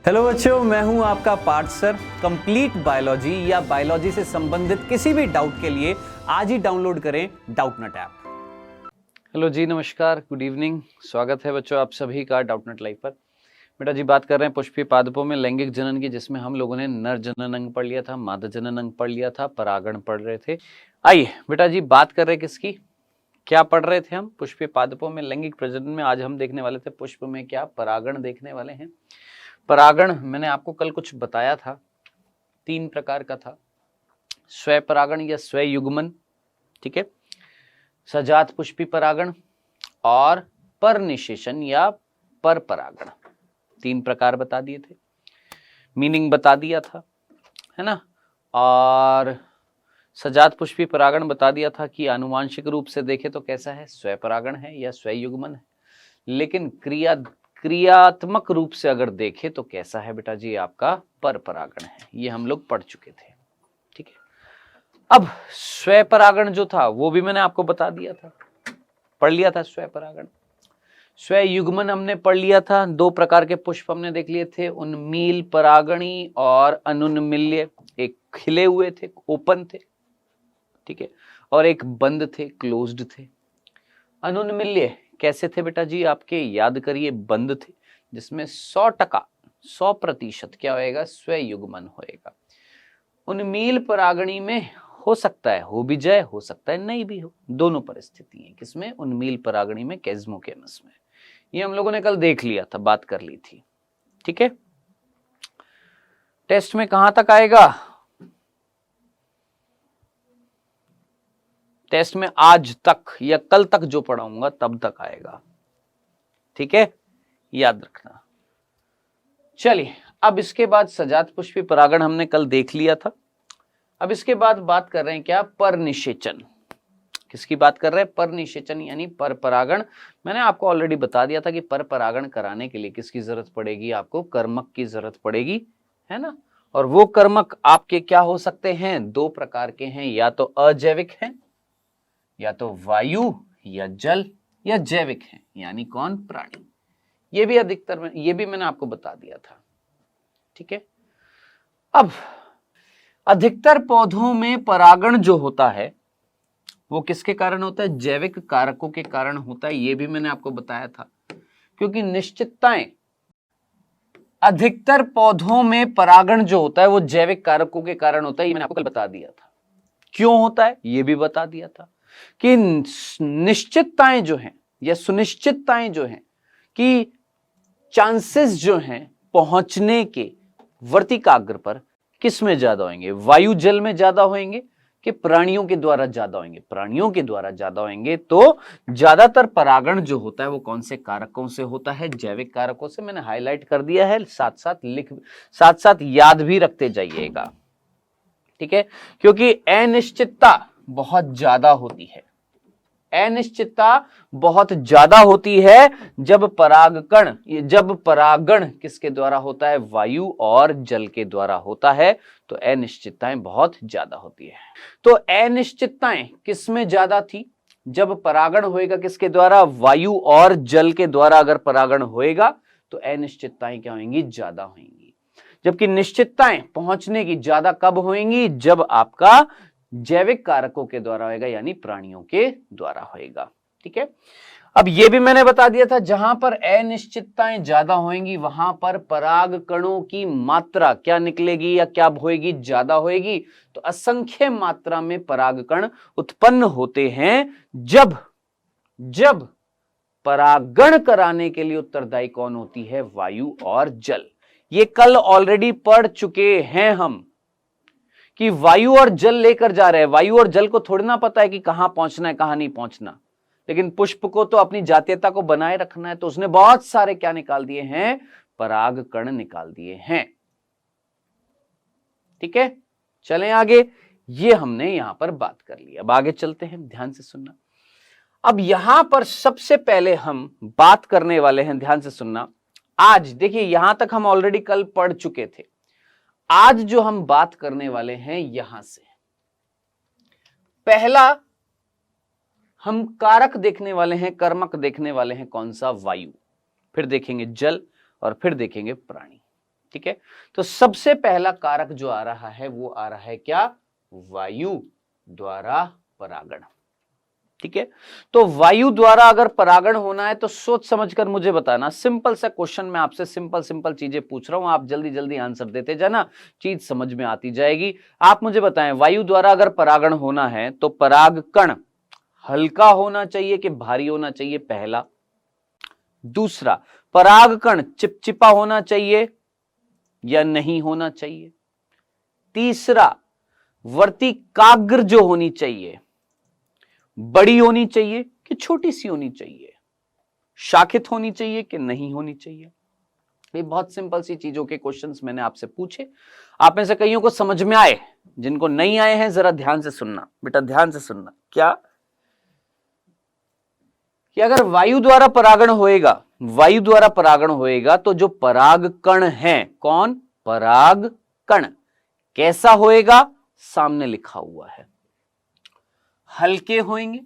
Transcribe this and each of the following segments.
Hello बच्चों, मैं हूं आपका पार्थ सर। कंप्लीट बायोलॉजी या बायोलॉजी से संबंधित किसी भी डाउट के लिए आज ही डाउनलोड करें डाउटनट ऐप। हेलो जी, नमस्कार, गुड इवनिंग। स्वागत है बच्चों आप सभी का डाउटनट लाइव पर। बेटा जी बात कर रहे हैं पुष्पीय पादपों में लैंगिक जनन की, जिसमें हम लोगों ने नर जनन अंग पढ़ लिया था, मादा जनन अंग पढ़ लिया था, परागण पढ़ रहे थे। आइए बेटा जी बात कर रहे हैं किसकी, क्या पढ़ रहे थे हम? पुष्पीय पादपों में लैंगिक प्रजनन में आज हम देखने वाले थे पुष्प में क्या परागण देखने वाले हैं। परागण मैंने आपको कल कुछ बताया था, 3 प्रकार का था। स्वपरागण या स्वयुग्मन, ठीक है, सजात पुष्पी परागण और परनिषेचन या परपरागण। 3 प्रकार बता दिए थे, मीनिंग बता दिया था, है ना। और सजात पुष्पी परागण बता दिया था कि आनुवांशिक रूप से देखे तो कैसा है, स्वपरागण है या स्वयुग्मन है। लेकिन क्रियात्मक रूप से अगर देखे तो कैसा है बेटा जी, आपका परपरागण है। ये हम लोग पढ़ चुके थे, ठीक है। अब स्वपरागण जो था वो भी मैंने आपको बता दिया था, पढ़ लिया था स्वपरागण। स्वयुग्मन हमने पढ़ लिया था, 2 प्रकार के पुष्प हमने देख लिए थे, उन्मील परागणी और अनुन्मील्य। एक खिले हुए थे, ओपन थे, ठीक है, और एक बंद थे, क्लोज्ड थे। अनुन्मील्य कैसे थे बेटा जी, आपके याद करिए, बंद थे, जिसमें 100% क्या होएगा, स्वयुग्मन होएगा। उन्मील परागणी में हो सकता है हो भी जाए, हो सकता है नहीं भी हो, दोनों परिस्थिति है किसमें, उन्मील परागणी में, कैज्मोकेमस में। ये हम लोगों ने कल देख लिया था, बात कर ली थी, ठीक है। टेस्ट में कहां तक आएगा, टेस्ट में आज तक या कल तक जो पढ़ाऊंगा तब तक आएगा, ठीक है, याद रखना। चलिए अब इसके बाद सजात पुष्पी परागण हमने कल देख लिया था। अब इसके बाद बात कर रहे हैं क्या, परनिषेचन। किसकी बात कर रहे हैं, परनिषेचन यानी परपरागण। मैंने आपको ऑलरेडी बता दिया था कि परपरागण कराने के लिए किसकी जरूरत पड़ेगी, आपको कर्मक की जरूरत पड़ेगी, है ना। और वो कर्मक आपके क्या हो सकते हैं, 2 प्रकार के हैं, या तो अजैविक हैं, या तो वायु या जल, या जैविक हैं यानी कौन, प्राणी। ये भी अधिकतर में, ये भी मैंने आपको बता दिया था, ठीक है। अब अधिकतर पौधों में परागण जो होता है वो किसके कारण होता है, जैविक कारकों के कारण होता है। ये भी मैंने आपको बताया था, क्योंकि निश्चितताएं, अधिकतर पौधों में परागण जो होता है वो जैविक कारकों के कारण होता है। ये मैंने आपको कल बता दिया था, क्यों होता है ये भी बता दिया था, कि निश्चितताएं जो हैं या सुनिश्चितताएं जो हैं, कि चांसेस जो हैं पहुंचने के वर्तिकाग्र पर किस में ज्यादा होंगे, वायु जल में ज्यादा होंगे कि प्राणियों के द्वारा ज्यादा होंगे, प्राणियों के द्वारा ज्यादा होंगे। तो ज्यादातर परागण जो होता है वो कौन से कारकों से होता है, जैविक कारकों से। मैंने हाईलाइट कर दिया है, साथ साथ याद भी रखते जाइएगा, ठीक है, क्योंकि अनिश्चितता बहुत ज्यादा होती है, अनिश्चितता बहुत ज्यादा होती है जब परागण किसके द्वारा होता है, वायु और जल के द्वारा होता है, तो अनिश्चितताएं बहुत ज्यादा होती है। तो अनिश्चितताएं किसमें ज्यादा थी, जब परागण होएगा किसके द्वारा, वायु और जल के द्वारा अगर परागण होएगा तो अनिश्चितताएं क्या होंगी, ज्यादा होंगी। जबकि निश्चितताएं पहुंचने की ज्यादा कब होंगी, जब आपका जैविक कारकों के द्वारा होएगा, यानी प्राणियों के द्वारा होएगा, ठीक है। अब ये भी मैंने बता दिया था, जहां पर अनिश्चितताएं ज्यादा होंगी वहां पर पराग कणों की मात्रा क्या निकलेगी या क्या होएगी, ज्यादा होएगी। तो असंख्य मात्रा में परागकण उत्पन्न होते हैं जब परागण कराने के लिए उत्तरदायी कौन होती है, वायु और जल। ये कल ऑलरेडी पढ़ चुके हैं हम कि वायु और जल लेकर जा रहे हैं। वायु और जल को थोड़ी ना पता है कि कहां पहुंचना है कहां नहीं पहुंचना, लेकिन पुष्प को तो अपनी जातीयता को बनाए रखना है, तो उसने बहुत सारे क्या निकाल दिए हैं, पराग कण निकाल दिए हैं, ठीक है। चलें आगे, ये हमने यहां पर बात कर ली। अब आगे चलते हैं, ध्यान से सुनना। अब यहां पर सबसे पहले हम बात करने वाले हैं, ध्यान से सुनना। आज देखिए, यहां तक हम ऑलरेडी कल पढ़ चुके थे। आज जो हम बात करने वाले हैं, यहां से पहला हम कारक देखने वाले हैं, कर्मक देखने वाले हैं, कौन सा, वायु, फिर देखेंगे जल और फिर देखेंगे प्राणी, ठीक है, तो सबसे पहला कारक जो आ रहा है वो आ रहा है क्या, वायु द्वारा परागण। ठीक है, तो वायु द्वारा अगर परागण होना है तो सोच समझकर मुझे बताना। सिंपल सा क्वेश्चन, मैं आपसे सिंपल सिंपल चीजें पूछ रहा हूं, आप जल्दी जल्दी आंसर देते जाना, चीज समझ में आती जाएगी। आप मुझे बताएं, वायु द्वारा अगर परागण होना है तो परागकण हल्का होना चाहिए कि भारी होना चाहिए, पहला। दूसरा, परागकण चिपचिपा होना चाहिए या नहीं होना चाहिए। तीसरा, वर्तिकाग्र जो होनी चाहिए, बड़ी होनी चाहिए कि छोटी सी होनी चाहिए, शाखित होनी चाहिए कि नहीं होनी चाहिए। ये बहुत सिंपल सी चीजों के क्वेश्चंस मैंने आपसे पूछे, आप में से कईयों को समझ में आए, जिनको नहीं आए हैं जरा ध्यान से सुनना, बेटा ध्यान से सुनना। क्या कि अगर वायु द्वारा परागण होएगा, वायु द्वारा परागण होएगा तो जो परागकण है, कौन, परागकण, कैसा होएगा, सामने लिखा हुआ है, हल्के होंगे।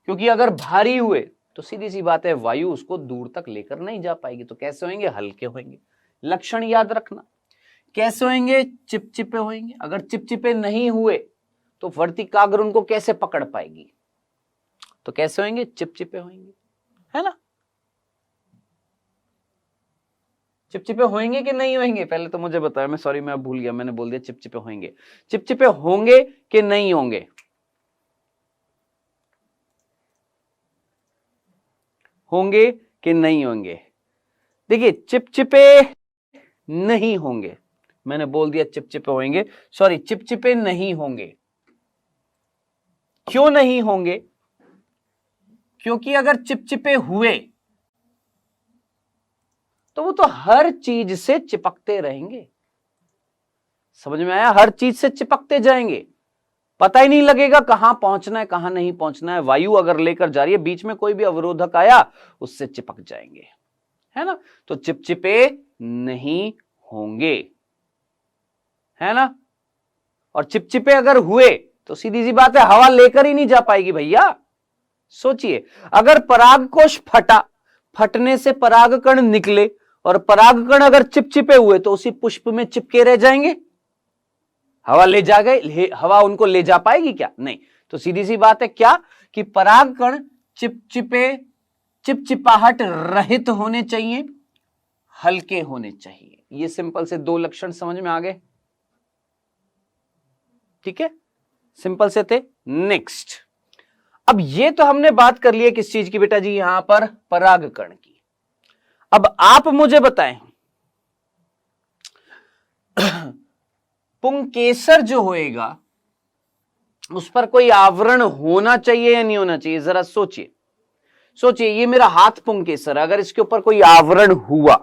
क्योंकि अगर भारी हुए तो सीधी सी बात है वायु उसको दूर तक लेकर नहीं जा पाएगी, तो कैसे होंगे, हल्के होंगे। लक्षण याद रखना, कैसे होंगे, चिपचिपे होंगे। अगर चिपचिपे नहीं हुए तो वर्तिकाग्र उनको कैसे पकड़ पाएगी, तो कैसे होंगे, चिपचिपे होंगे, है ना। चिपचिपे होंगे कि नहीं होंगे, पहले तो मुझे बताया, मैं सॉरी मैं भूल गया, मैंने बोल दिया चिपचिपे होंगे। चिपचिपे होंगे कि नहीं होंगे, होंगे कि नहीं होंगे। देखिए चिपचिपे नहीं होंगे, मैंने बोल दिया चिपचिपे होंगे, सॉरी चिपचिपे नहीं होंगे। क्यों नहीं होंगे, क्योंकि अगर चिपचिपे हुए तो वो तो हर चीज से चिपकते रहेंगे। समझ में आया, हर चीज से चिपकते जाएंगे, पता ही नहीं लगेगा कहां पहुंचना है कहां नहीं पहुंचना है। वायु अगर लेकर जा रही है, बीच में कोई भी अवरोधक आया उससे चिपक जाएंगे, है ना। तो चिपचिपे नहीं होंगे, है ना। और चिपचिपे अगर हुए तो सीधी सी बात है हवा लेकर ही नहीं जा पाएगी भैया। सोचिए, अगर परागकोश फटा, फटने से परागकण निकले और परागकण अगर चिपचिपे हुए तो उसी पुष्प में चिपके रह जाएंगे, हवा ले जा गए, हवा उनको ले जा पाएगी क्या, नहीं। तो सीधी सी बात है क्या, कि परागकण चिपचिपे, चिपचिपाहट रहित होने चाहिए, हल्के होने चाहिए। ये सिंपल से दो लक्षण समझ में आ गए, ठीक है, सिंपल से थे। नेक्स्ट, अब ये तो हमने बात कर ली है किस चीज की बेटा जी, यहां पर परागकण की। अब आप मुझे बताएं पुंकेसर जो होएगा उस पर कोई आवरण होना चाहिए या नहीं होना चाहिए, जरा सोचिए। सोचिए, ये मेरा हाथ पुंकेसर, अगर इसके ऊपर कोई आवरण हुआ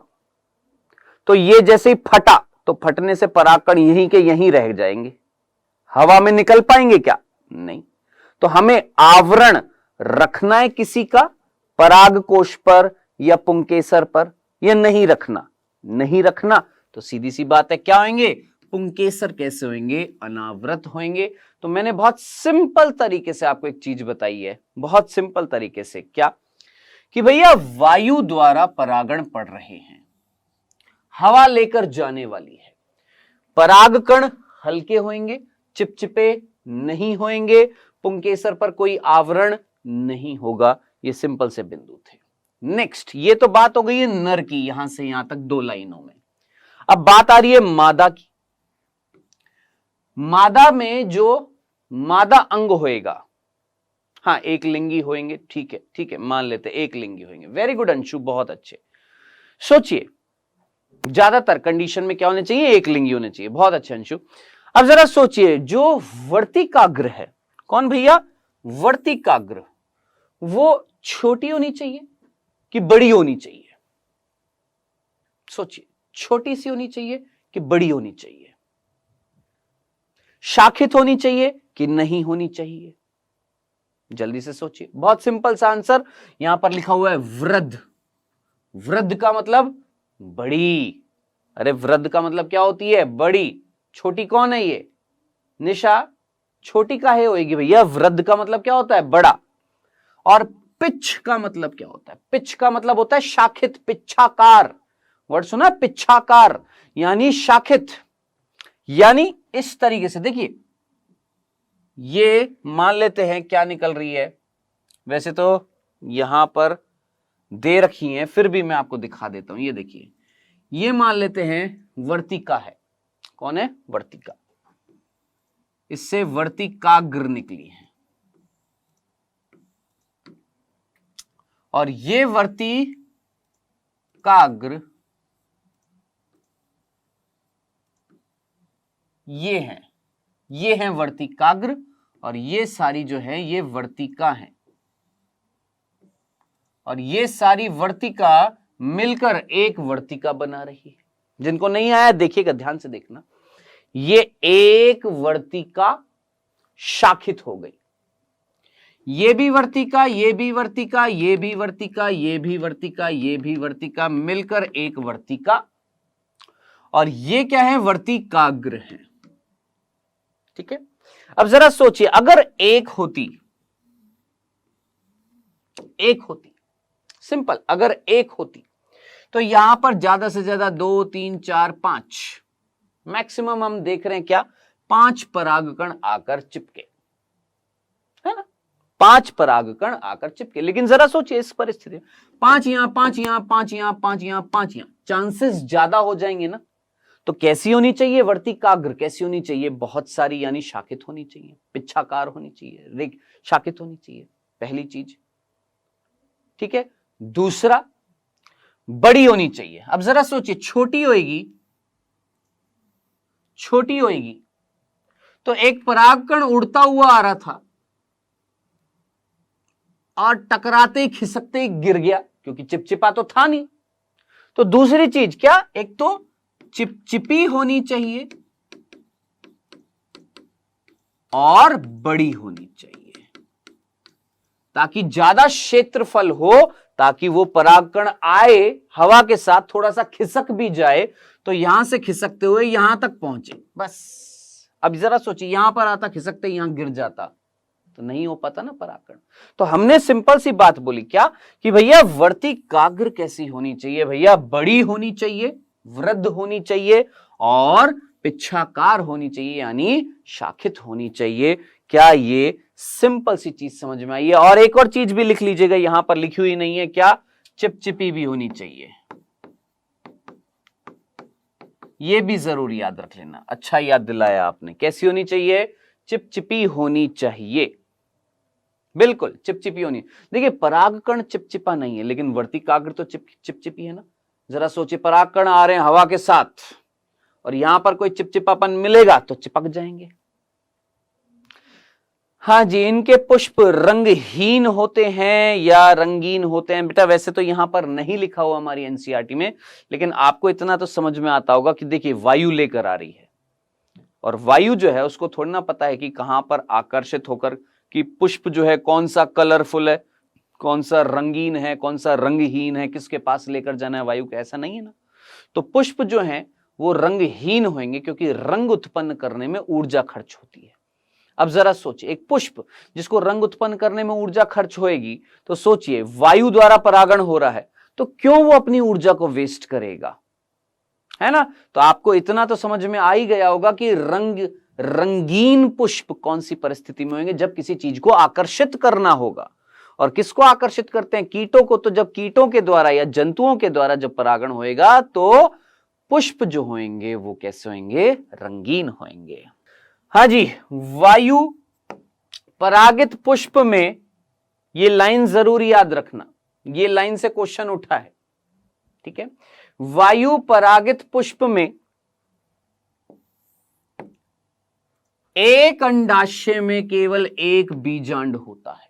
तो ये जैसे ही फटा तो फटने से परागकण यहीं के यहीं रह जाएंगे, हवा में निकल पाएंगे क्या, नहीं। तो हमें आवरण रखना है किसी का, परागकोश पर या पुंकेसर पर, या नहीं रखना, नहीं रखना तो सीधी सी बात है क्या होंगे, पुंकेसर कैसे होंगे, अनावृत होंगे। तो मैंने बहुत सिंपल तरीके से आपको एक चीज बताई है, बहुत सिंपल तरीके से, क्या कि भैया वायु द्वारा परागण पड़ रहे हैं, हवा लेकर जाने वाली है, परागकण हल्के होंगे, चिपचिपे नहीं होंगे, पुंकेसर पर कोई आवरण नहीं होगा। ये सिंपल से बिंदु थे। नेक्स्ट, ये तो बात हो गई है नर की, यहां से यहां तक दो लाइनों में। अब बात आ रही है मादा की। मादा में जो मादा अंग होएगा, हाँ एक लिंगी होंगे, ठीक है ठीक है, मान लेते एक लिंगी होंगे, वेरी गुड अंशु, बहुत अच्छे। सोचिए, ज्यादातर कंडीशन में क्या होने चाहिए, एक लिंगी होने चाहिए, बहुत अच्छे अंशु। अब जरा सोचिए, जो वर्तिकाग्र है, कौन भैया, वर्तिकाग्र, वो छोटी होनी चाहिए कि बड़ी होनी चाहिए, सोचिए, छोटी सी होनी चाहिए कि बड़ी होनी चाहिए, शाखित होनी चाहिए कि नहीं होनी चाहिए, जल्दी से सोचिए। बहुत सिंपल सा आंसर यहां पर लिखा हुआ है, वृद्ध। वृद्ध का मतलब बड़ी, अरे वृद्ध का मतलब क्या होती है, बड़ी। छोटी कौन है ये, निशा, छोटी काहे होएगी भैया, वृद्ध का मतलब क्या होता है, बड़ा। और पिच का मतलब क्या होता है, पिच का मतलब होता है शाखित, पिच्छाकार, वर्ड सुना, पिच्छाकार, यानी शाखित। यानी इस तरीके से देखिए, ये मान लेते हैं क्या निकल रही है, वैसे तो यहां पर दे रखी है, फिर भी मैं आपको दिखा देता हूं। ये देखिए, ये मान लेते हैं वर्तिका है। कौन है? वर्तिका। इससे वर्तिकाग्र निकली है, और ये वर्तिकाग्र ये है वर्तिकाग्र, और ये सारी जो है ये वर्तिका है, और ये सारी वर्तिका मिलकर एक वर्तिका बना रही है। जिनको नहीं आया देखिएगा, ध्यान से देखना, ये एक वर्तिका शाखित हो गई। ये भी वर्तिका, ये भी वर्तिका, ये भी वर्तिका, ये भी वर्तिका, ये भी वर्तिका, मिलकर एक वर्तिका, और ये क्या है? वर्तिकाग्र है। ठीक है, अब जरा सोचिए, अगर एक होती, सिंपल, अगर एक होती तो यहां पर ज्यादा से ज्यादा 2, 3, 4, 5, मैक्सिमम हम देख रहे हैं क्या, 5 परागकण आकर चिपके, है ना? 5 परागकण आकर चिपके। लेकिन जरा सोचिए इस परिस्थिति में 5 यहां, 5 यहां, 5 यहां, 5 यहां, 5 यहां, चांसेस ज्यादा हो जाएंगे ना। तो कैसी होनी चाहिए वर्तिकाग्र? कैसी होनी चाहिए? बहुत सारी, यानी शाखित होनी चाहिए, पिच्छाकार होनी चाहिए, शाखित होनी चाहिए, पहली चीज। ठीक है, दूसरा, बड़ी होनी चाहिए। अब जरा सोचिए, छोटी होएगी तो एक परागकण उड़ता हुआ आ रहा था और टकराते ही खिसकते ही गिर गया, क्योंकि चिपचिपा तो था नहीं। तो दूसरी चीज क्या, एक तो चिपचिपी होनी चाहिए और बड़ी होनी चाहिए, ताकि ज्यादा क्षेत्रफल हो, ताकि वो परागकण आए हवा के साथ, थोड़ा सा खिसक भी जाए तो यहां से खिसकते हुए यहां तक पहुंचे, बस। अब जरा सोचिए, यहां पर आता, खिसकते यहां गिर जाता, तो नहीं हो पाता ना परागकण। तो हमने सिंपल सी बात बोली क्या, कि भैया वर्तिकाग्र कैसी होनी चाहिए? भैया बड़ी होनी चाहिए, वृद्ध होनी चाहिए, और पिच्छाकार होनी चाहिए, यानी शाखित होनी चाहिए। क्या ये सिंपल सी चीज समझ में आई है? और एक और चीज भी लिख लीजिएगा, यहां पर लिखी हुई नहीं है, क्या, चिपचिपी भी होनी चाहिए। ये भी जरूर याद रख लेना। अच्छा याद दिलाया आपने। कैसी होनी चाहिए? चिपचिपी होनी चाहिए, बिल्कुल चिपचिपी होनी। देखिए, परागकण चिपचिपा नहीं है, लेकिन वर्तिकाग्र तो चिपचिपी है ना। जरा सोचिए, परागकण आ रहे हैं हवा के साथ, और यहां पर कोई चिपचिपापन मिलेगा तो चिपक जाएंगे। हाँ जी, इनके पुष्प रंगहीन होते हैं या रंगीन होते हैं? बेटा वैसे तो यहां पर नहीं लिखा हुआ हमारी एनसीईआरटी में, लेकिन आपको इतना तो समझ में आता होगा कि देखिए, वायु लेकर आ रही है, और वायु जो है उसको थोड़ी ना पता है कि कहां पर आकर्षित होकर, कि पुष्प जो है कौन सा कलरफुल है, कौन सा रंगीन है, कौन सा रंगहीन है, किसके पास लेकर जाना है वायु को, ऐसा नहीं है ना। तो पुष्प जो है वो रंगहीन होंगे, क्योंकि रंग उत्पन्न करने में ऊर्जा खर्च होती है। अब जरा सोचिए, एक पुष्प जिसको रंग उत्पन्न करने में ऊर्जा खर्च होएगी, तो सोचिए वायु द्वारा परागण हो रहा है, तो क्यों वो अपनी ऊर्जा को वेस्ट करेगा, है ना। तो आपको इतना तो समझ में आ ही गया होगा कि रंगीन पुष्प कौन सी परिस्थिति में होंगे, जब किसी चीज को आकर्षित करना होगा। और किसको आकर्षित करते हैं? कीटों को। तो जब कीटों के द्वारा या जंतुओं के द्वारा जब परागण होएगा, तो पुष्प जो होंगे वो कैसे होंगे? रंगीन होंगे। हाँ जी, वायु परागित पुष्प में, ये लाइन जरूर याद रखना, ये लाइन से क्वेश्चन उठा है। ठीक है, वायु परागित पुष्प में एक अंडाशय में केवल एक बीजांड होता है।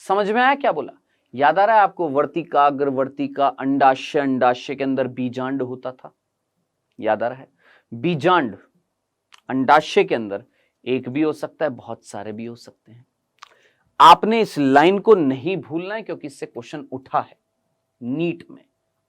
समझ में आया क्या बोला? याद आ रहा है आपको? वर्तिकाग्र, वर्तिका, अंडाशय, अंडाशय के अंदर बीजांड होता था, याद आ रहा है? बीजांड अंडाशय के अंदर एक भी हो सकता है, बहुत सारे भी हो सकते हैं। आपने इस लाइन को नहीं भूलना है, क्योंकि इससे क्वेश्चन उठा है, नीट में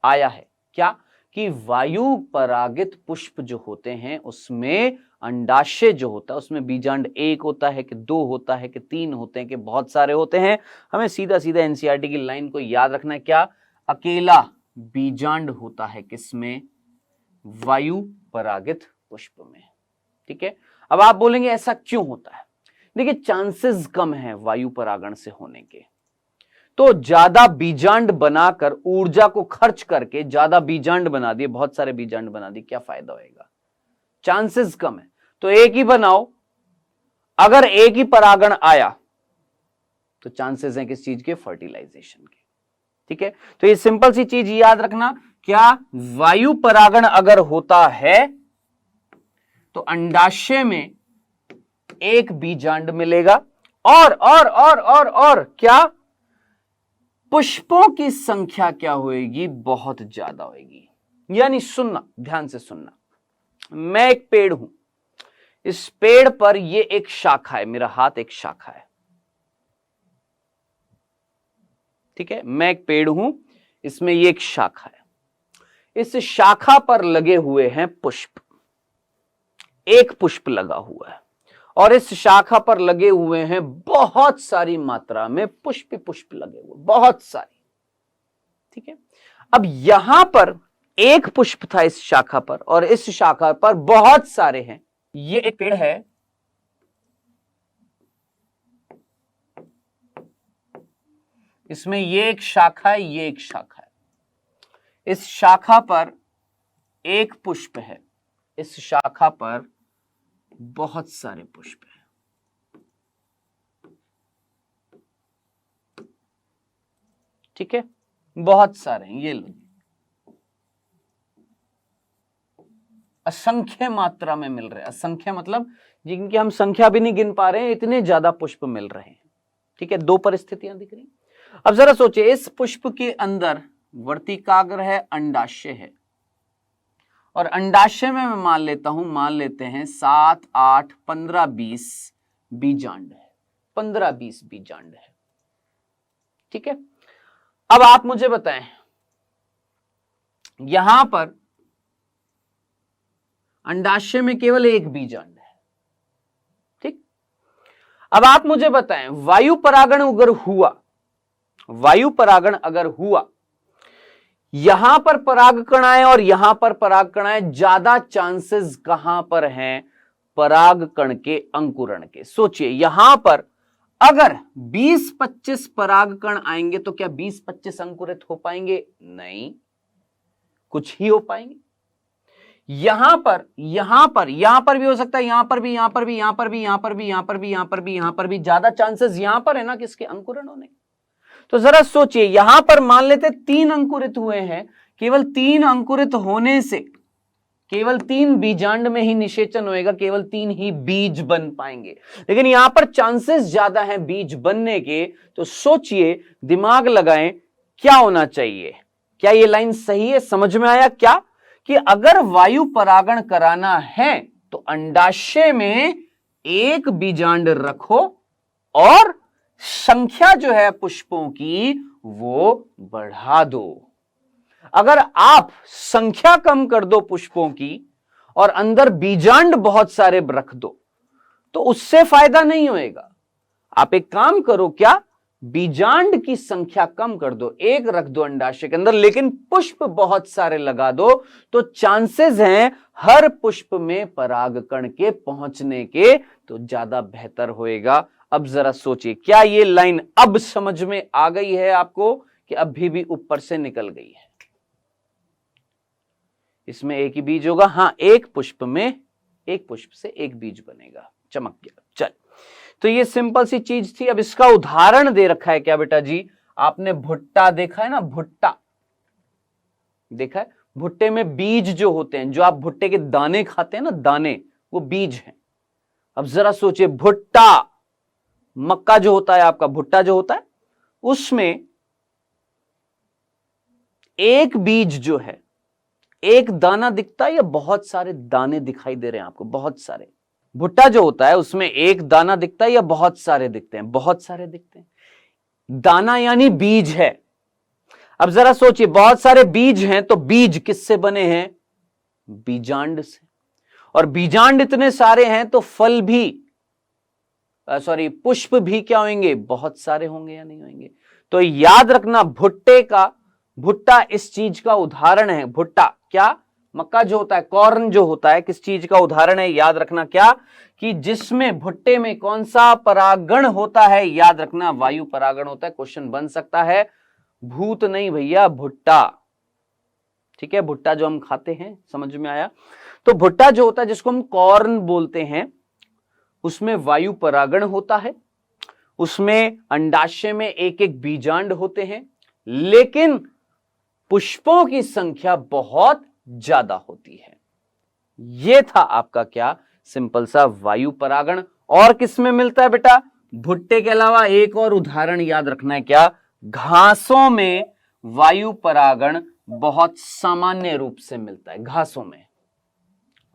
आया है। क्या? कि वायु परागित पुष्प जो होते हैं उसमें अंडाशय जो होता है उसमें बीजांड एक होता है कि दो होता है कि तीन होते हैं कि बहुत सारे होते हैं। हमें सीधा सीधा एनसीईआरटी की लाइन को याद रखना है। क्या? अकेला बीजांड होता है किसमें? वायु परागित पुष्प में। ठीक है, अब आप बोलेंगे ऐसा क्यों होता है? देखिए, चांसेस कम है वायु परागण से होने के, तो ज्यादा बीजांड बनाकर, ऊर्जा को खर्च करके ज्यादा बीजांड बना दिए, बहुत सारे बीजांड बना दिए, क्या फायदा होएगा? चांसेस कम है, तो एक ही बनाओ। अगर एक ही परागण आया तो चांसेस हैं किस चीज के? फर्टिलाइजेशन के। ठीक है, तो ये सिंपल सी चीज याद रखना, क्या वायु परागण अगर होता है तो अंडाशय में एक बीजांड मिलेगा, और क्या? पुष्पों की संख्या क्या होगी? बहुत ज्यादा होगी। यानी सुनना, ध्यान से सुनना, मैं एक पेड़ हूं, इस पेड़ पर ये एक शाखा है, मेरा हाथ एक शाखा है। ठीक है, मैं एक पेड़ हूं, इसमें ये एक शाखा है, इस शाखा पर लगे हुए हैं पुष्प, एक पुष्प लगा हुआ है, और इस शाखा पर लगे हुए हैं बहुत सारी मात्रा में पुष्प लगे हुए, बहुत सारी। ठीक है, अब यहां पर एक पुष्प था इस शाखा पर, और इस शाखा पर बहुत सारे हैं। ये एक पेड़ है, इसमें ये एक शाखा है, ये एक शाखा है, इस शाखा पर एक पुष्प है, इस शाखा पर बहुत सारे पुष्प हैं। ठीक है, बहुत सारे हैं, ये लो, असंख्य मात्रा में मिल रहे हैं। असंख्य मतलब जिनकी हम संख्या भी नहीं गिन पा रहे हैं, इतने ज्यादा पुष्प मिल रहे हैं। ठीक है, दो परिस्थितियां दिख रही। अब जरा सोचिए, इस पुष्प के अंदर वर्तिकाग्र है, अंडाशय है, और अंडाशय में मैं मान लेते हैं 7, 8, 15, 20 बीजांड है, 15-20 बीजांड है। ठीक है, अब आप मुझे बताएं, यहां पर अंडाशय में केवल एक बीजांड है। ठीक, अब आप मुझे बताएं, वायु परागण अगर हुआ, यहां पर परागकणाएं और यहां पर परागकणाएं, ज्यादा चांसेस कहां पर हैं? परागकण के अंकुरण के। सोचिए, यहां पर अगर 20-25 परागकण आएंगे तो क्या 20-25 अंकुरित हो पाएंगे? नहीं, कुछ ही हो पाएंगे। यहां पर भी हो सकता है, यहां पर भी ज्यादा चांसेस यहां पर है ना किसके? अंकुरण होने। तो जरा सोचिए, यहां पर मान लेते 3 अंकुरित हुए हैं, केवल 3 अंकुरित होने से केवल 3 बीजांड में ही निषेचन होएगा, केवल 3 ही बीज बन पाएंगे, लेकिन यहां पर चांसेस ज्यादा हैं बीज बनने के। तो सोचिए, दिमाग लगाएं, क्या होना चाहिए? क्या ये लाइन सही है? समझ में आया क्या? कि अगर वायु परागण कराना है तो अंडाशय में एक बीजांड रखो और संख्या जो है पुष्पों की वो बढ़ा दो। अगर आप संख्या कम कर दो पुष्पों की और अंदर बीजांड बहुत सारे रख दो तो उससे फायदा नहीं होएगा। आप एक काम करो, क्या? बीजांड की संख्या कम कर दो, एक रख दो अंडाशय के अंदर, लेकिन पुष्प बहुत सारे लगा दो, तो चांसेस हैं हर पुष्प में परागकण के पहुंचने के, तो ज्यादा बेहतर होएगा। अब जरा सोचिए, क्या ये लाइन अब समझ में आ गई है आपको कि अभी भी ऊपर से निकल गई है? इसमें एक ही बीज होगा, हां, एक पुष्प से एक बीज बनेगा। चमक गया। चल, तो ये सिंपल सी चीज थी। अब इसका उदाहरण दे रखा है क्या बेटा जी? आपने भुट्टा देखा है ना, भुट्टा देखा है? भुट्टे में बीज जो होते हैं, जो आप भुट्टे के दाने खाते हैं ना, दाने, वो बीज हैं। अब जरा सोचिए, भुट्टा, मक्का जो होता है आपका, भुट्टा जो होता है, उसमें एक बीज जो है, एक दाना दिखता है या बहुत सारे दाने दिखाई दे रहे हैं आपको? बहुत सारे। भुट्टा जो होता है उसमें एक दाना दिखता है या बहुत सारे दिखते हैं? बहुत सारे दिखते हैं। दाना यानी बीज है। अब जरा सोचिए, बहुत सारे बीज हैं, तो बीज किससे बने हैं? बीजांड से। और बीजांड इतने सारे हैं तो फल भी, पुष्प भी क्या होंगे? बहुत सारे होंगे या नहीं होंगे? तो याद रखना, भुट्टा इस चीज का उदाहरण है। भुट्टा क्या? मक्का जो होता है, कॉर्न जो होता है, किस चीज का उदाहरण है? याद रखना क्या, कि जिसमें भुट्टे में कौन सा परागण होता है? याद रखना वायु परागण होता है। क्वेश्चन बन सकता है, भूत नहीं भैया, भुट्टा। ठीक है, भुट्टा जो हम खाते हैं, समझ में आया? तो भुट्टा जो होता है जिसको हम कॉर्न बोलते हैं, उसमें वायु परागण होता है, उसमें अंडाशय में एक एक बीजांड होते हैं, लेकिन पुष्पों की संख्या बहुत ज्यादा होती है। यह था आपका क्या, सिंपल सा वायु परागण। और किसमें मिलता है बेटा? भुट्टे के अलावा एक और उदाहरण याद रखना है, क्या? घासों में वायु परागण बहुत सामान्य रूप से मिलता है, घासों में।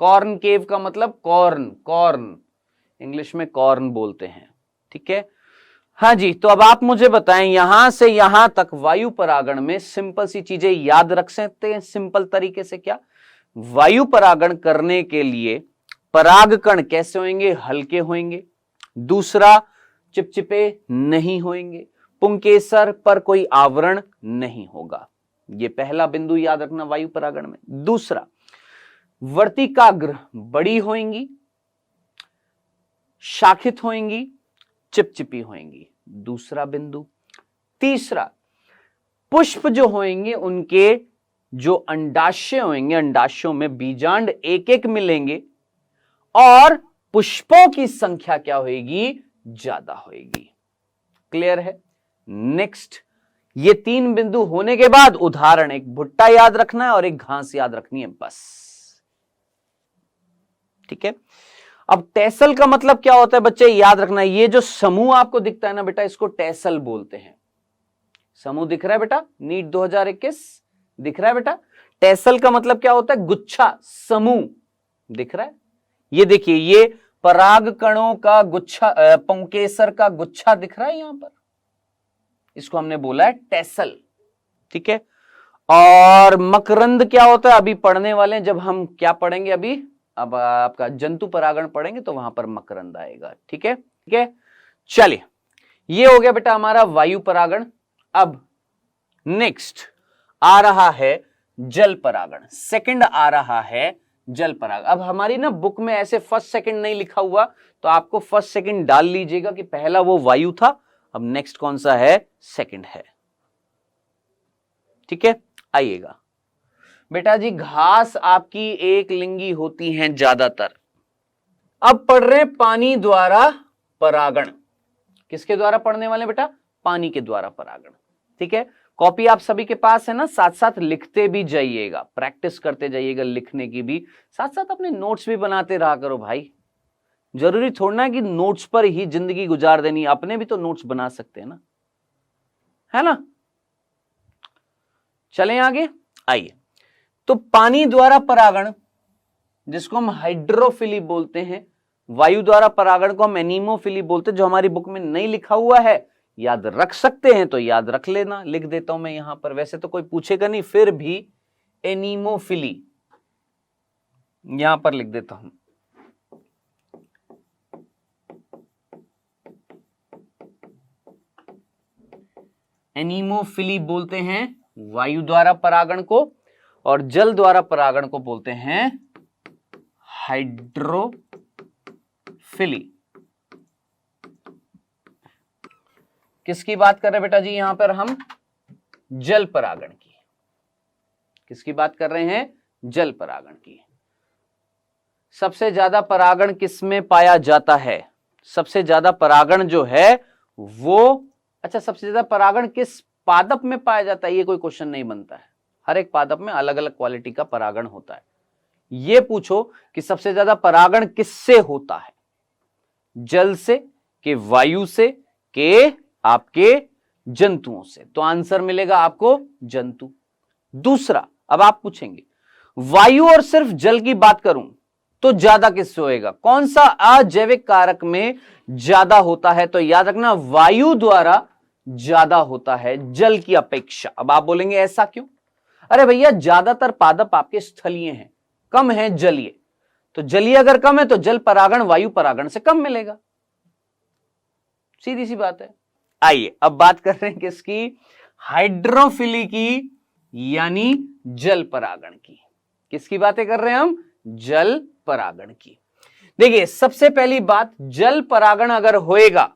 कॉर्न केव का मतलब कॉर्न, कॉर्न इंग्लिश में कॉर्न बोलते हैं। ठीक है, हाँ जी। तो अब आप मुझे बताएं, यहां से यहां तक वायु परागण में सिंपल सी चीजें याद रख सकते हैं सिंपल तरीके से। क्या? वायु परागण करने के लिए परागकण कैसे होंगे? हल्के होंगे। दूसरा, चिपचिपे नहीं होंगे। पुंकेसर पर कोई आवरण नहीं होगा। यह पहला बिंदु याद रखना वायु परागण में। दूसरा, वर्तिकाग्र बड़ी होंगी, शाखित होंगी, चिपचिपी होंगी। दूसरा बिंदु। तीसरा, पुष्प जो होंगे उनके जो अंडाशय होंगे, अंडाशयों में बीजांड एक एक मिलेंगे और पुष्पों की संख्या क्या होगी? ज्यादा होगी। क्लियर है? नेक्स्ट, ये तीन बिंदु होने के बाद उदाहरण, एक भुट्टा याद रखना है और एक घास याद रखनी है, बस। ठीक है, अब टेसल का मतलब क्या होता है बच्चे? याद रखना, ये जो समूह आपको दिखता है ना बेटा, इसको टेसल बोलते हैं। समूह दिख रहा है बेटा? नीट 2021 दिख रहा है बेटा? टेसल का मतलब क्या होता है? गुच्छा, समूह दिख रहा है? ये देखिए, ये पराग कणों का गुच्छा, पुंकेसर का गुच्छा दिख रहा है यहां पर, इसको हमने बोला है टेसल। ठीक है, और मकरंद क्या होता है? अभी पढ़ने वाले हैं, जब हम क्या पढ़ेंगे अभी, अब आपका जंतु परागण पढ़ेंगे तो वहां पर मकरंद आएगा। ठीक है, ठीक है, चलिए, ये हो गया बेटा हमारा वायु परागण। अब नेक्स्ट आ रहा है जल परागण। सेकंड आ रहा है जल परागण। अब हमारी ना बुक में ऐसे फर्स्ट सेकंड नहीं लिखा हुआ, तो आपको फर्स्ट सेकंड डाल लीजिएगा कि पहला वो वायु था, अब नेक्स्ट कौन सा है? सेकंड है। ठीक है, आइएगा बेटा जी। घास आपकी एक लिंगी होती हैं ज्यादातर। अब पढ़ रहे हैं पानी द्वारा परागण। किसके द्वारा पढ़ने वाले बेटा? पानी के द्वारा परागण। ठीक है, कॉपी आप सभी के पास है ना, साथ साथ लिखते भी जाइएगा, प्रैक्टिस करते जाइएगा लिखने की भी, साथ साथ अपने नोट्स भी बनाते रहा करो भाई। जरूरी थोड़ा कि नोट्स पर ही जिंदगी गुजार देनी, अपने भी तो नोट्स बना सकते हैं ना, है ना? चलें आगे, आइए। तो पानी द्वारा परागण जिसको हम हाइड्रोफिली बोलते हैं, वायु द्वारा परागण को हम एनीमोफिली बोलते हैं। जो हमारी बुक में नहीं लिखा हुआ है, याद रख सकते हैं तो याद रख लेना, लिख देता हूं मैं यहां पर, वैसे तो कोई पूछेगा नहीं, फिर भी एनीमोफिली यहां पर लिख देता हूं। एनीमोफिली बोलते हैं वायु द्वारा परागण को, और जल द्वारा परागण को बोलते हैं हाइड्रोफिली। किसकी बात कर रहे हैं बेटा जी यहां पर हम? जल परागण की। किसकी बात कर रहे हैं? जल परागण की। सबसे ज्यादा परागण किसमें पाया जाता है? सबसे ज्यादा परागण जो है वो, अच्छा, सबसे ज्यादा परागण किस पादप में पाया जाता है? ये कोई क्वेश्चन नहीं बनता है। हर एक पादप में अलग अलग क्वालिटी का परागण होता है। ये पूछो कि सबसे ज्यादा परागण किससे होता है? जल से, के वायु से, के आपके जंतुओं से? तो आंसर मिलेगा आपको जंतु। दूसरा, अब आप पूछेंगे वायु और सिर्फ जल की बात करूं तो ज्यादा किससे होएगा? कौन सा अजैविक कारक में ज्यादा होता है? तो याद रखना वायु द्वारा ज्यादा होता है जल की अपेक्षा। अब आप बोलेंगे ऐसा क्यों? अरे भैया, ज्यादातर पादप आपके स्थलीय हैं, कम है जलीय। तो जलीय अगर कम है तो जल परागण वायु परागण से कम मिलेगा, सीधी सी बात है। आइए अब बात कर रहे हैं किसकी? हाइड्रोफिली की, यानी जल परागण की। किसकी बातें कर रहे हैं हम? जल परागण की। देखिए सबसे पहली बात, जल परागण अगर होएगा,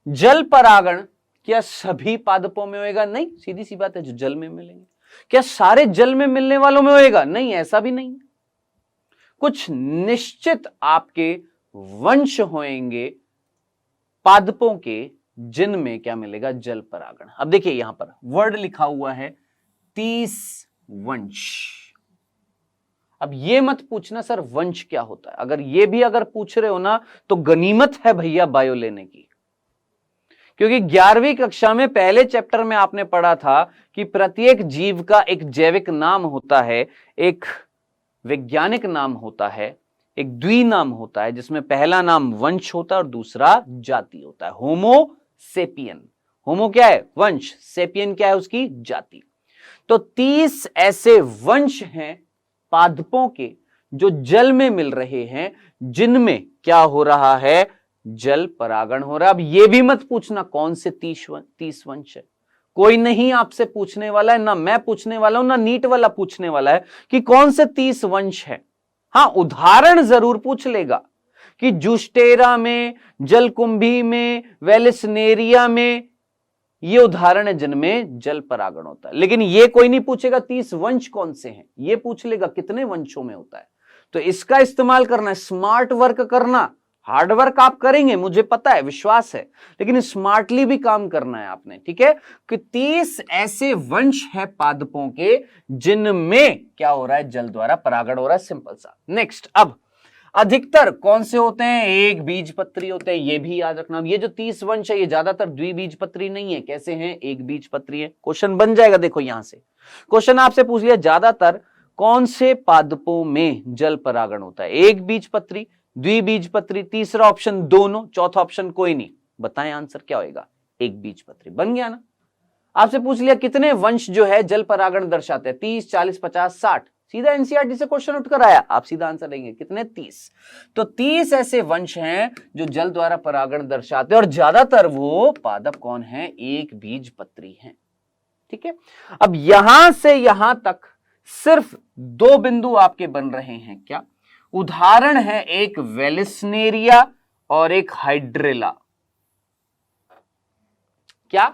जल परागण क्या सभी पादपों में होएगा? नहीं, सीधी सी बात है, जो जल में मिलेंगे। क्या सारे जल में मिलने वालों में होएगा? नहीं, ऐसा भी नहीं। कुछ निश्चित आपके वंश होंगे पादपों के जिनमें क्या मिलेगा? जल परागण। अब देखिए यहां पर वर्ड लिखा हुआ है 30 वंश। अब ये मत पूछना सर वंश क्या होता है, अगर ये भी अगर पूछ रहे हो ना तो गनीमत है भैया बायो लेने की, क्योंकि 11वीं कक्षा में पहले चैप्टर में आपने पढ़ा था कि प्रत्येक जीव का एक जैविक नाम होता है, एक वैज्ञानिक नाम होता है, एक द्विनाम होता है, जिसमें पहला नाम वंश होता है और दूसरा जाति होता है। होमो सेपियन, होमो क्या है? वंश, सेपियन क्या है? उसकी जाति। तो 30 ऐसे वंश हैं पादपों के जो जल में मिल रहे हैं, जिनमें क्या हो रहा है? जल परागण हो रहा है। अब ये भी मत पूछना कौन से 30 वंश है, कोई नहीं आपसे पूछने वाला है, ना मैं पूछने वाला हूं, ना नीट वाला पूछने वाला है कि कौन से 30 वंश है। हां, उदाहरण जरूर पूछ लेगा कि जूस्टेरा में, जलकुंभी में, वेलिसनेरिया में, ये उदाहरण है जिनमें जल परागण होता है। लेकिन ये कोई नहीं पूछेगा 30 वंश कौन से हैं, ये पूछ लेगा कितने वंशों में होता है। तो इसका इस्तेमाल करना है, स्मार्ट वर्क करना। हार्ड वर्क आप करेंगे, मुझे पता है, विश्वास है, लेकिन स्मार्टली भी काम करना है आपने, ठीक है? कि 30 ऐसे वंश है पादपों के जिनमें क्या हो रहा है? जल द्वारा परागण हो रहा है। सिंपल सा। नेक्स्ट, अब अधिकतर कौन से होते हैं? एक बीजपत्री होते हैं, ये भी याद रखना। ये जो 30 वंश है ये ज्यादातर द्विबीजपत्री नहीं है। कैसे हैं? एक बीजपत्री है। क्वेश्चन बन जाएगा, देखो यहां से क्वेश्चन आपसे पूछ लिया ज्यादातर कौन से पादपों में जल परागण होता है? एक बीजपत्री, द्विबीजपत्री, तीसरा ऑप्शन दोनों, चौथा ऑप्शन कोई नहीं। बताएं आंसर क्या होगा? एक बीजपत्री। बन गया ना? आपसे पूछ लिया कितने वंश जो है जल परागण दर्शाते हैं? 30, 40, 50, 60। सीधा एनसीईआरटी से क्वेश्चन उठकर आया, आप सीधा आंसर देंगे कितने? 30। तो 30 ऐसे वंश हैं जो जल द्वारा परागण दर्शाते हैं, और ज्यादातर वो पादप कौन है? एक बीजपत्री हैं। ठीक है, अब यहां से यहां तक सिर्फ 2 बिंदु आपके बन रहे हैं। क्या उदाहरण है? एक वेलिसनेरिया और एक हाइड्रेला। क्या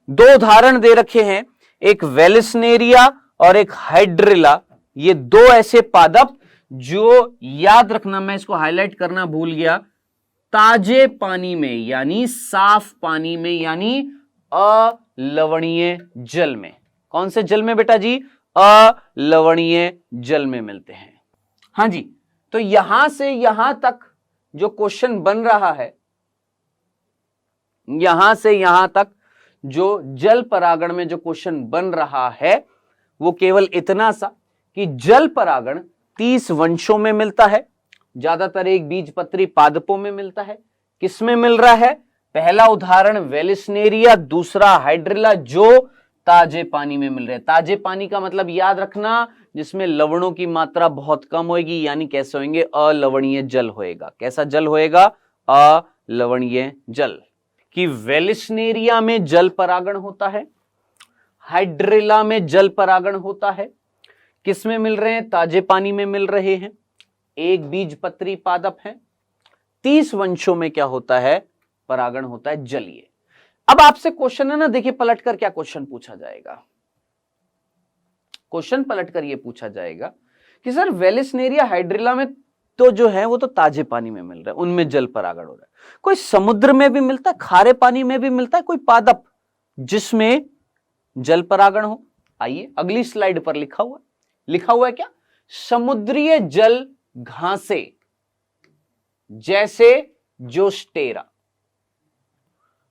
2 उदाहरण दे रखे हैं, एक वेलिसनेरिया और एक हाइड्रेला। ये 2 ऐसे पादप जो, याद रखना, मैं इसको हाईलाइट करना भूल गया, ताजे पानी में यानी साफ पानी में यानी अलवणीय जल में। कौन से जल में बेटा जी? अलवणीय जल में मिलते हैं। हां जी, तो यहां से यहां तक जो क्वेश्चन बन रहा है, यहां से यहां तक जो जल परागण में जो क्वेश्चन बन रहा है वो केवल इतना सा कि जल परागण 30 वंशों में मिलता है, ज्यादातर एक बीजपत्री पादपों में मिलता है। किसमें मिल रहा है? पहला उदाहरण वेलिसनेरिया, दूसरा हाइड्रेला, जो ताजे पानी में मिल रहे हैं। ताजे पानी का मतलब याद रखना, जिसमें लवणों की मात्रा बहुत कम होगी, यानी कैसे होंगे? अलवणीय जल होएगा। कैसा जल होएगा? अलवणीय जल। कि वेलिसनेरिया में जल परागण होता है, हाइड्रेला में जल परागण होता है। किसमें मिल रहे हैं? ताजे पानी में मिल रहे हैं, एक बीजपत्री पादप हैं। 30 वंशों में क्या होता है? परागण होता है जलीय। अब आपसे क्वेश्चन है ना, देखिए पलटकर क्या क्वेश्चन पूछा जाएगा। क्वेश्चन पलटकर यह पूछा जाएगा कि सर वेलिसनेरिया हाइड्रेला में तो जो है वो तो ताजे पानी में मिल रहा है, उनमें जल परागण हो रहा है। कोई समुद्र में भी मिलता है, खारे पानी में भी मिलता है कोई पादप जिसमें जल परागण हो? आइए अगली स्लाइड पर लिखा हुआ है क्या? समुद्रीय जल घासें जैसे जोस्टेरा।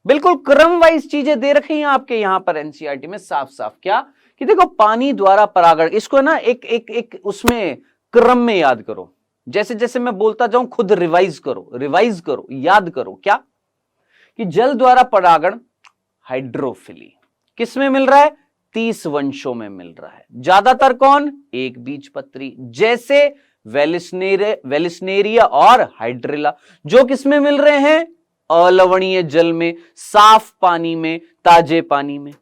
बिल्कुल क्रम वाइज चीजें दे रखी हैं आपके यहां पर एनसीईआरटी में साफ साफ। क्या कि देखो पानी द्वारा परागण, इसको ना एक उसमें क्रम में याद करो, जैसे जैसे मैं बोलता जाऊं खुद रिवाइज करो, याद करो। क्या कि जल द्वारा परागण हाइड्रोफिली किसमें मिल रहा है? 30 वंशों में मिल रहा है। ज्यादातर कौन? एक बीजपत्री, जैसे वेलिसनेरिया और हाइड्रेला, जो किसमें मिल रहे हैं? अलवणीय जल में, साफ पानी में, ताजे पानी में।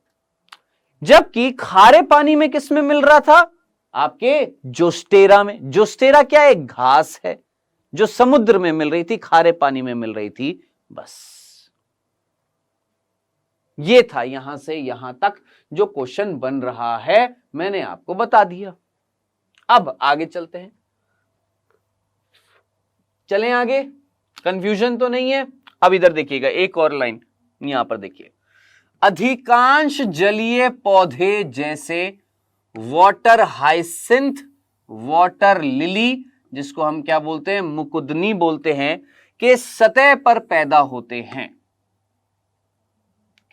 जबकि खारे पानी में किसमें मिल रहा था? आपके जोस्टेरा में। जोस्टेरा क्या है? एक घास है जो समुद्र में मिल रही थी, खारे पानी में मिल रही थी। बस ये था यहां से यहां तक जो क्वेश्चन बन रहा है, मैंने आपको बता दिया। अब आगे चलते हैं, चलें आगे। कंफ्यूजन तो नहीं है? अब इधर देखिएगा, एक और लाइन यहां पर देखिए। अधिकांश जलीय पौधे जैसे वाटर हाइसिंथ, वाटर लिली, जिसको हम क्या बोलते हैं? मुकुदनी बोलते हैं, के सतह पर पैदा होते हैं।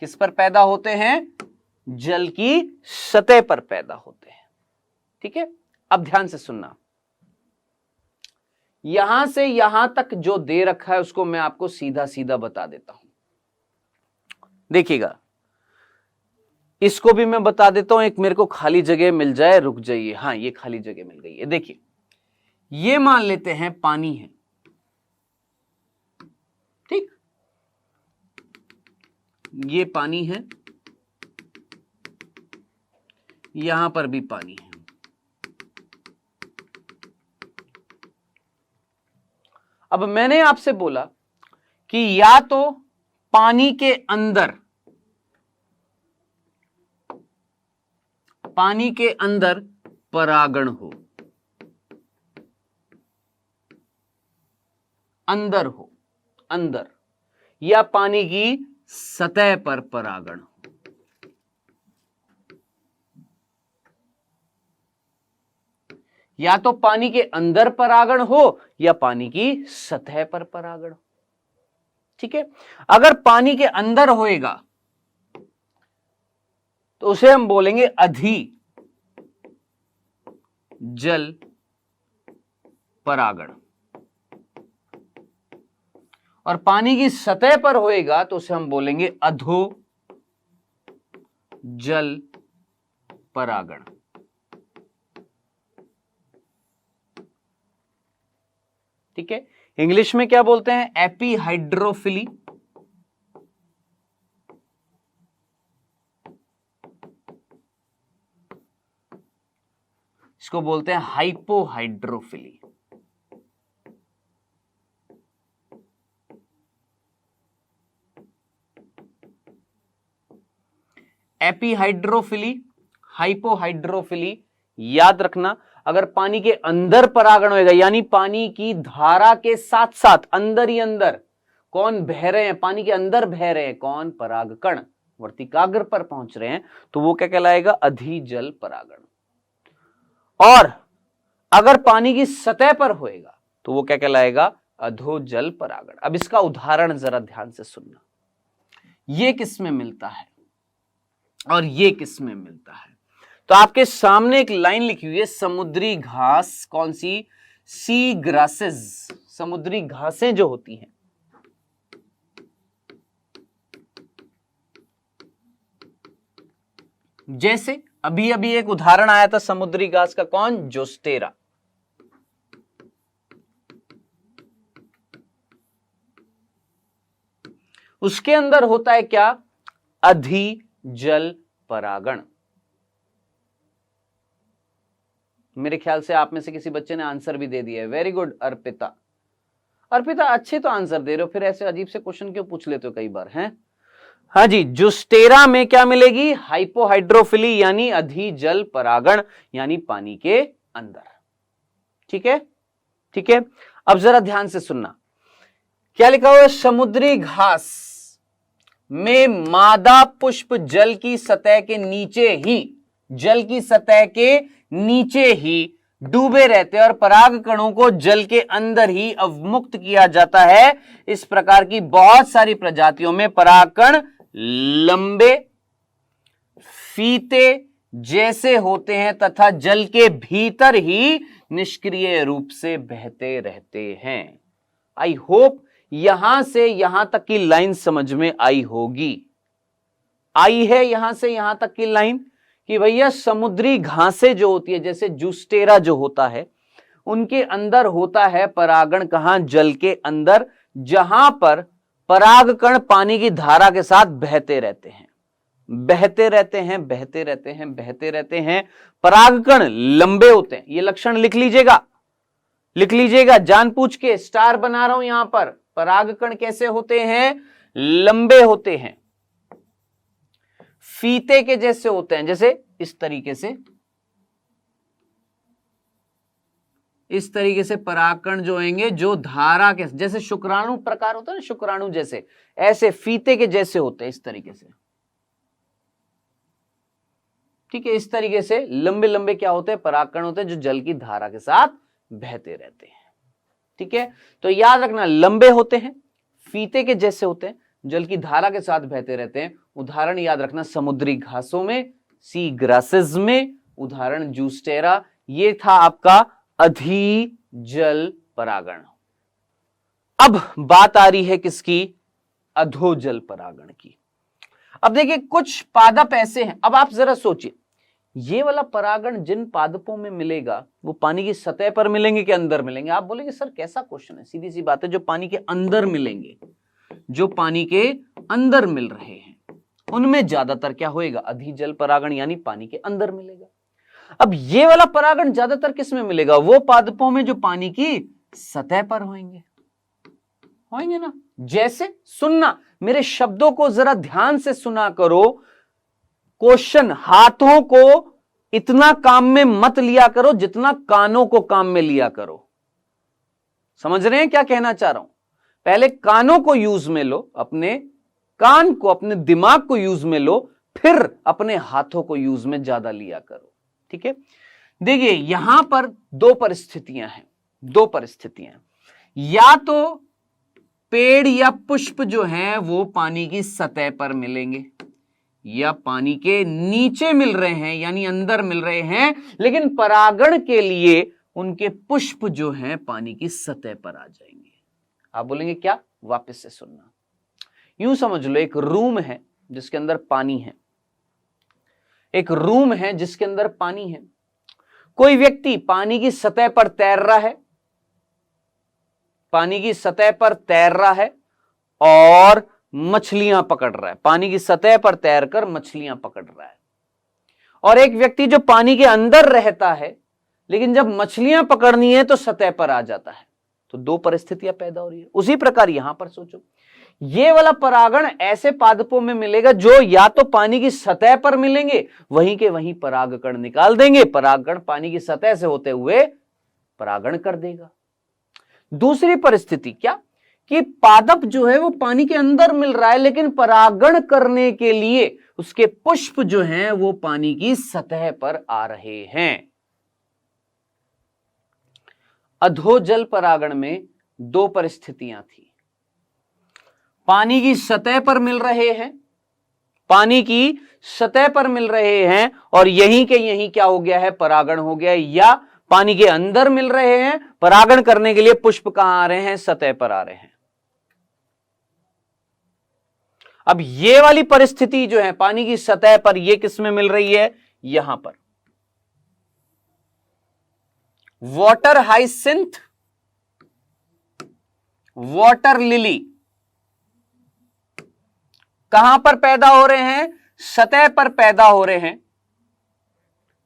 किस पर पैदा होते हैं? जल की सतह पर पैदा होते हैं। ठीक है, अब ध्यान से सुनना। यहां से यहां तक जो दे रखा है उसको मैं आपको सीधा सीधा बता देता हूं। देखिएगा, इसको भी मैं बता देता हूं। एक मेरे को खाली जगह मिल जाए, रुक जाइए। हाँ, ये खाली जगह मिल गई है। देखिए, ये मान लेते हैं पानी है, ठीक? ये पानी है, यहां पर भी पानी है। अब मैंने आपसे बोला कि या तो पानी के अंदर, पानी के अंदर परागण हो, अंदर हो, अंदर, या पानी की सतह पर परागण हो। या तो पानी के अंदर परागण हो या पानी की सतह पर परागण हो। ठीक है, अगर पानी के अंदर होएगा तो उसे हम बोलेंगे अधि जल परागण, और पानी की सतह पर होएगा तो उसे हम बोलेंगे अधो जल परागण। ठीक है, इंग्लिश में क्या बोलते हैं? एपीहाइड्रोफिली। इसको बोलते हैं हाइपोहाइड्रोफिली। एपीहाइड्रोफिली, हाइपोहाइड्रोफिली। याद रखना, अगर पानी के अंदर परागण होएगा, यानी पानी की धारा के साथ साथ अंदर ही अंदर कौन बह रहे हैं? पानी के अंदर बह रहे हैं कौन? परागकण वर्तिकाग्र पर पहुंच रहे हैं, तो वो क्या कहलाएगा? अधिजल परागण। और अगर पानी की सतह पर होएगा तो वो क्या कहलाएगा? अधोजल परागण। अब इसका उदाहरण जरा ध्यान से सुनना। ये किस में मिलता है और ये किस में मिलता है? तो आपके सामने एक लाइन लिखी हुई है, समुद्री घास। कौन सी? सी ग्रासेस, समुद्री घासें जो होती हैं। जैसे अभी अभी एक उदाहरण आया था समुद्री घास का, कौन? जोस्टेरा। उसके अंदर होता है क्या? अधिजल परागण। मेरे ख्याल से आप में से किसी बच्चे ने आंसर भी दे दिया है। Very good Arpita. अर्पिता, अच्छे तो आंसर दे रहे हो, फिर ऐसे अजीब से क्वेश्चन क्यों पूछ लेते हो कई बार, हैं? हाँ जी, जोस्टेरा में क्या मिलेगी? हाइपोहाइड्रोफिली, यानी अधिजल परागण, यानी पानी के अंदर। ठीक है, ठीक है। अब जरा ध्यान से सुनना, क्या लिखा हुआ है? समुद्री घास में मादा पुष्प जल की सतह के नीचे ही, जल की सतह के नीचे ही डूबे रहते हैं और पराग कणों को जल के अंदर ही अवमुक्त किया जाता है। इस प्रकार की बहुत सारी प्रजातियों में परागकण लंबे फीते जैसे होते हैं तथा जल के भीतर ही निष्क्रिय रूप से बहते रहते हैं। आई होप यहां से यहां तक की लाइन समझ में आई होगी। आई है यहां से यहां तक की लाइन कि भैया समुद्री घासें जो होती है, जैसे जूस्टेरा जो होता है, उनके अंदर होता है परागण। कहां? जल के अंदर, जहां पर परागकण पानी की धारा के साथ बहते रहते हैं। बहते रहते हैं, बहते रहते हैं, बहते रहते हैं। परागकण लंबे होते हैं, ये लक्षण लिख लीजिएगा, लिख लीजिएगा, जानबूझ के स्टार बना रहा हूं यहां पर। परागकण कैसे होते हैं? लंबे होते हैं, फीते के जैसे होते हैं, जैसे इस तरीके से, इस तरीके से परागकण जो होंगे, जो धारा के जैसे शुक्राणु प्रकार होता है ना, शुक्राणु जैसे, ऐसे फीते के जैसे होते हैं, इस तरीके से। ठीक है, इस तरीके से लंबे लंबे क्या होते हैं? परागकण होते हैं, जो जल की धारा के साथ बहते रहते हैं। ठीक है, तो याद रखना, लंबे होते हैं, फीते के जैसे होते हैं, जल की धारा के साथ बहते रहते हैं। उदाहरण याद रखना, समुद्री घासों में, सी ग्रासेस में, उदाहरण जूस्टेरा। ये था आपका अधिजल परागण। अब बात आ रही है किसकी? अधोजल परागण की। अब देखिए, कुछ पादप ऐसे हैं, अब आप जरा सोचिए, ये वाला परागण जिन पादपों में मिलेगा वो पानी की सतह पर मिलेंगे कि अंदर मिलेंगे? आप बोलेंगे सर कैसा क्वेश्चन है, सीधी सी बात है, जो पानी के अंदर मिलेंगे, जो पानी के अंदर मिल रहे हैं, उनमें ज्यादातर क्या होएगा? अधिजल परागण, यानी पानी के अंदर मिलेगा। अब ये वाला परागण ज्यादातर किस में मिलेगा? वो पादपों में जो पानी की सतह पर होंगे, होंगे ना। जैसे, सुनना, मेरे शब्दों को जरा ध्यान से सुना करो। क्वेश्चन, हाथों को इतना काम में मत लिया करो जितना कानों को काम में लिया करो। समझ रहे हैं क्या कहना चाह रहा हूं? पहले कानों को यूज में लो, अपने कान को, अपने दिमाग को यूज में लो, फिर अपने हाथों को यूज में ज्यादा लिया करो। ठीक है, देखिए यहां पर दो परिस्थितियां हैं, दो परिस्थितियां। या तो पेड़ या पुष्प जो हैं वो पानी की सतह पर मिलेंगे, या पानी के नीचे मिल रहे हैं, यानी अंदर मिल रहे हैं, लेकिन परागण के लिए उनके पुष्प जो हैं पानी की सतह पर आ जाएंगे। आप बोलेंगे क्या? वापस से सुनना। यूं समझ लो, एक रूम है जिसके अंदर पानी है, एक रूम है जिसके अंदर पानी है। कोई व्यक्ति पानी की सतह पर तैर रहा है, पानी की सतह पर तैर रहा है और मछलियां पकड़ रहा है, पानी की सतह पर तैरकर मछलियां पकड़ रहा है। और एक व्यक्ति जो पानी के अंदर रहता है, लेकिन जब मछलियां पकड़नी है तो सतह पर आ जाता है। तो दो परिस्थितियां पैदा हो रही है। उसी प्रकार यहां पर सोचो, ये वाला परागण ऐसे पादपों में मिलेगा जो या तो पानी की सतह पर मिलेंगे, वहीं के वहीं परागकण निकाल देंगे, परागकण पानी की सतह से होते हुए परागण कर देगा। दूसरी परिस्थिति क्या? कि पादप जो है वो पानी के अंदर मिल रहा है, लेकिन परागण करने के लिए उसके पुष्प जो हैं वो पानी की सतह पर आ रहे हैं। अधोजल परागण में दो परिस्थितियां थी। पानी की सतह पर मिल रहे हैं, पानी की सतह पर मिल रहे हैं, और यहीं के यहीं क्या हो गया है? परागण हो गया। या पानी के अंदर मिल रहे हैं, परागण करने के लिए पुष्प कहां आ रहे हैं? सतह पर आ रहे हैं। अब ये वाली परिस्थिति जो है पानी की सतह पर, ये किस में मिल रही है? यहां पर वाटर हाइसिंथ, वाटर लिली कहां पर पैदा हो रहे हैं? सतह पर पैदा हो रहे हैं।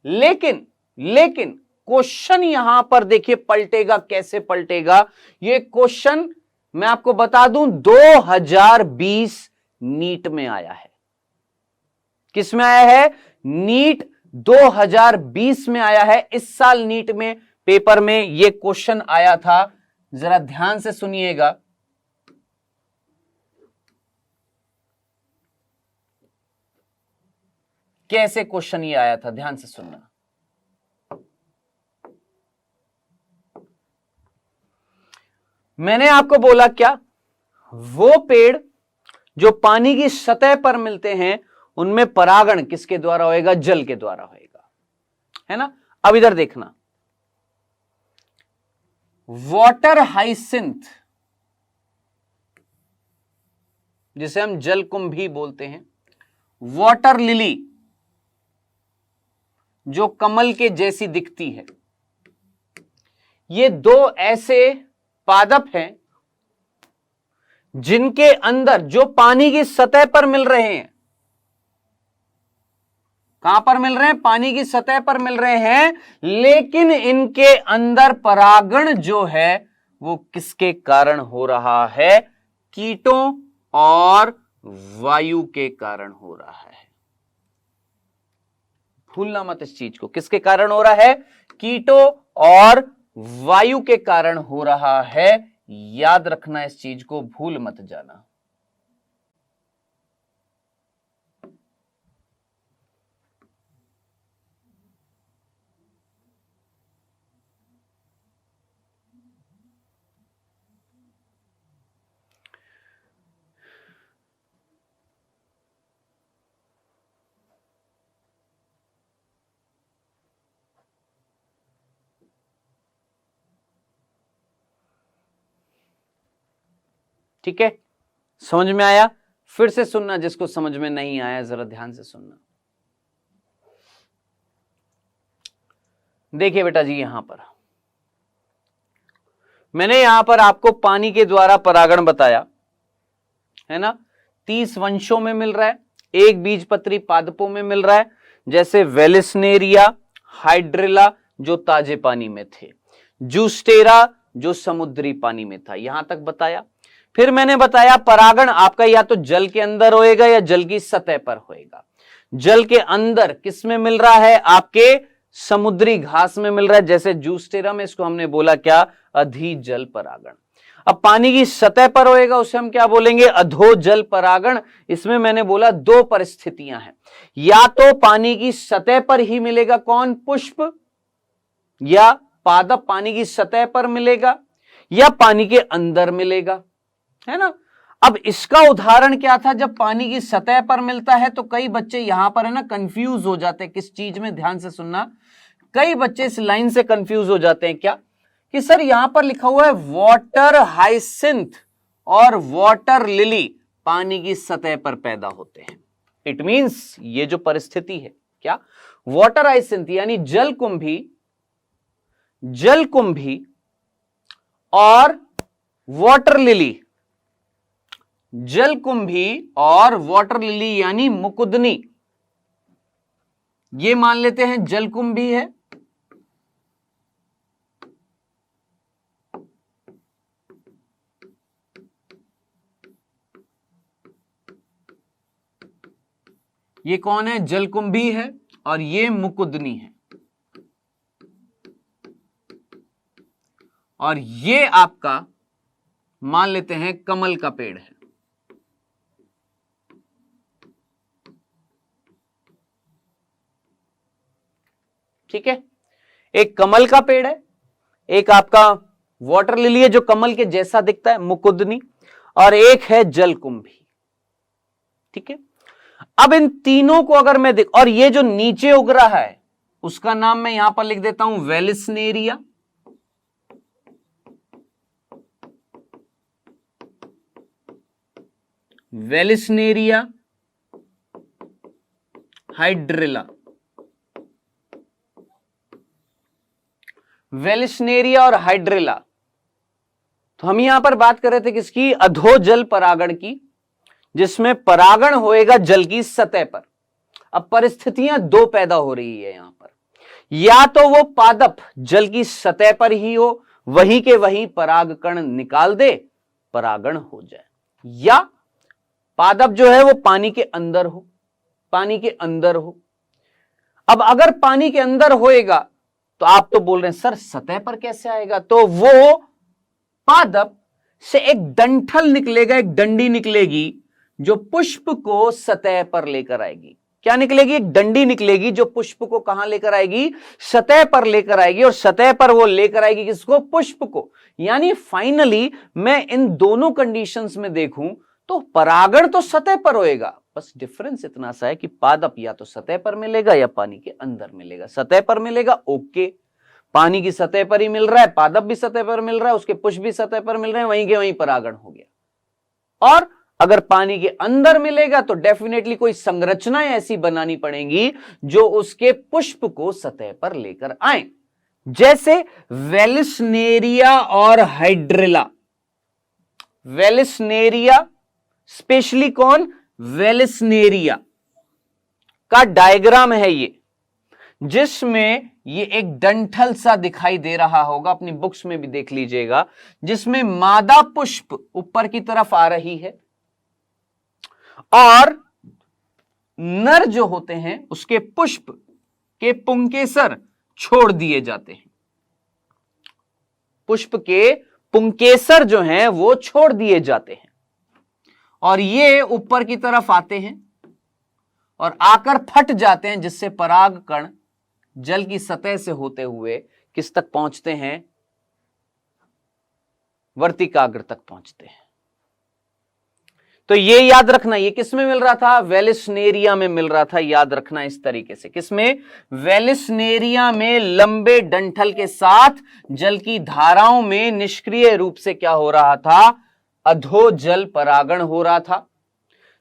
लेकिन क्वेश्चन यहां पर देखिए पलटेगा, कैसे पलटेगा ये क्वेश्चन? मैं आपको बता दूं, 2020 नीट में आया है। किस में आया है? नीट 2020 में आया है। इस साल नीट में पेपर में यह क्वेश्चन आया था। जरा ध्यान से सुनिएगा। कैसे क्वेश्चन ये आया था, ध्यान से सुनना। मैंने आपको बोला क्या? वो पेड़ जो पानी की सतह पर मिलते हैं उनमें परागण किसके द्वारा होएगा? जल के द्वारा होएगा, है ना। अब इधर देखना, वाटर हाइसिंथ जिसे हम जलकुंभ भी बोलते हैं, वाटर लिली जो कमल के जैसी दिखती है, ये दो ऐसे पादप हैं जिनके अंदर जो पानी की सतह पर मिल रहे हैं, कहां पर मिल रहे हैं? पानी की सतह पर मिल रहे हैं, लेकिन इनके अंदर परागण जो है वो किसके कारण हो रहा है? कीटों और वायु के कारण हो रहा है। भूलना मत इस चीज को, किसके कारण हो रहा है? कीटों और वायु के कारण हो रहा है। याद रखना इस चीज को, भूल मत जाना। ठीक है, समझ में आया? फिर से सुनना, जिसको समझ में नहीं आया जरा ध्यान से सुनना। देखिए बेटा जी, यहां पर मैंने यहां पर आपको पानी के द्वारा परागण बताया है ना। 30 वंशों में मिल रहा है, एक बीजपत्री पादपों में मिल रहा है, जैसे वेलिस्नेरिया, हाइड्रिला जो ताजे पानी में थे, जूस्टेरा जो समुद्री पानी में था। यहां तक बताया। फिर मैंने बताया परागण आपका या तो जल के अंदर होएगा या जल की सतह पर होएगा। जल के अंदर किस में मिल रहा है? आपके समुद्री घास में मिल रहा है, जैसे जूस्टेरा में, इसको हमने बोला क्या? अधिजल परागण। अब पानी की सतह पर होएगा, उसे हम क्या बोलेंगे? अधोजल परागण। इसमें मैंने बोला दो परिस्थितियां हैं, या तो पानी की सतह पर ही मिलेगा, कौन? पुष्प या पादप पानी की सतह पर मिलेगा, या पानी के अंदर मिलेगा, है ना। अब इसका उदाहरण क्या था? जब पानी की सतह पर मिलता है तो कई बच्चे यहां पर है ना कंफ्यूज हो जाते हैं। किस चीज में? ध्यान से सुनना। कई बच्चे इस लाइन से कंफ्यूज हो जाते हैं, क्या कि सर यहां पर लिखा हुआ है वाटर हाइसिंथ और वाटर लिली पानी की सतह पर पैदा होते हैं। इट मींस ये जो परिस्थिति है, क्या? वाटर हाइसिंथ यानी जलकुंभी और वाटर लिली, जलकुंभी और वाटर लिली यानी मुकुदनी, ये मान लेते हैं जलकुंभी है, ये कौन है? जलकुंभी है, और ये मुकुदनी है, और ये आपका मान लेते हैं कमल का पेड़ है। ठीक है, एक कमल का पेड़ है, एक आपका वाटर लिली है जो कमल के जैसा दिखता है, मुकुदनी, और एक है जलकुंभी। ठीक है, अब इन तीनों को अगर मैं देख, और ये जो नीचे उग रहा है उसका नाम मैं यहां पर लिख देता हूं वेलिस्नेरिया, वेलिस्नेरिया हाइड्रिला, वेलिस्नेरिया और हाइड्रिला। तो हम यहां पर बात कर रहे थे किसकी? अधोजल परागण की, जिसमें परागण होएगा जल की सतह पर। अब परिस्थितियां दो पैदा हो रही है यहां पर, या तो वो पादप जल की सतह पर ही हो, वहीं के वहीं परागकण निकाल दे, परागण हो जाए, या पादप जो है वो पानी के अंदर हो, पानी के अंदर हो। अब अगर पानी के अंदर होएगा तो आप तो बोल रहे हैं सर सतह पर कैसे आएगा? तो वो पादप से एक डंठल निकलेगा, एक डंडी निकलेगी जो पुष्प को सतह पर लेकर आएगी। क्या निकलेगी? एक डंडी निकलेगी जो पुष्प को कहां लेकर आएगी? सतह पर लेकर आएगी, और सतह पर वो लेकर आएगी किसको? पुष्प को। यानी फाइनली मैं इन दोनों कंडीशंस में देखूं तो परागण तो सतह पर होएगा, बस डिफरेंस इतना सा है कि पादप या तो सतह पर मिलेगा या पानी के अंदर मिलेगा। सतह पर मिलेगा, ओके, पानी की सतह पर ही मिल रहा है, पादप भी सतह पर मिल रहा है, उसके पुष्प भी सतह पर मिल रहे हैं, वहीं के वहीं परागण हो गया। और अगर पानी के अंदर मिलेगा तो डेफिनेटली कोई संरचनाएं ऐसी बनानी पड़ेंगी जो उसके पुष्प को सतह पर लेकर आए, जैसे वेलिस्नेरिया और हाइड्रिला। वेलिस्नेरिया, स्पेशली कौन? वेलिस्नेरिया, का डायग्राम है ये, जिसमें ये एक डंठल सा दिखाई दे रहा होगा, अपनी बुक्स में भी देख लीजिएगा, जिसमें मादा पुष्प ऊपर की तरफ आ रही है और नर जो होते हैं उसके पुष्प के पुंकेसर छोड़ दिए जाते हैं। पुष्प के पुंकेसर जो हैं वो छोड़ दिए जाते हैं और ये ऊपर की तरफ आते हैं और आकर फट जाते हैं, जिससे पराग कण जल की सतह से होते हुए किस तक पहुंचते हैं, वर्तिकाग्र तक पहुंचते हैं। तो ये याद रखना, ये किसमें मिल रहा था, वेलिस्नेरिया में मिल रहा था। याद रखना इस तरीके से, किसमें, वेलिस्नेरिया में लंबे डंठल के साथ जल की धाराओं में निष्क्रिय रूप से क्या हो रहा था, अधोजल परागण हो रहा था,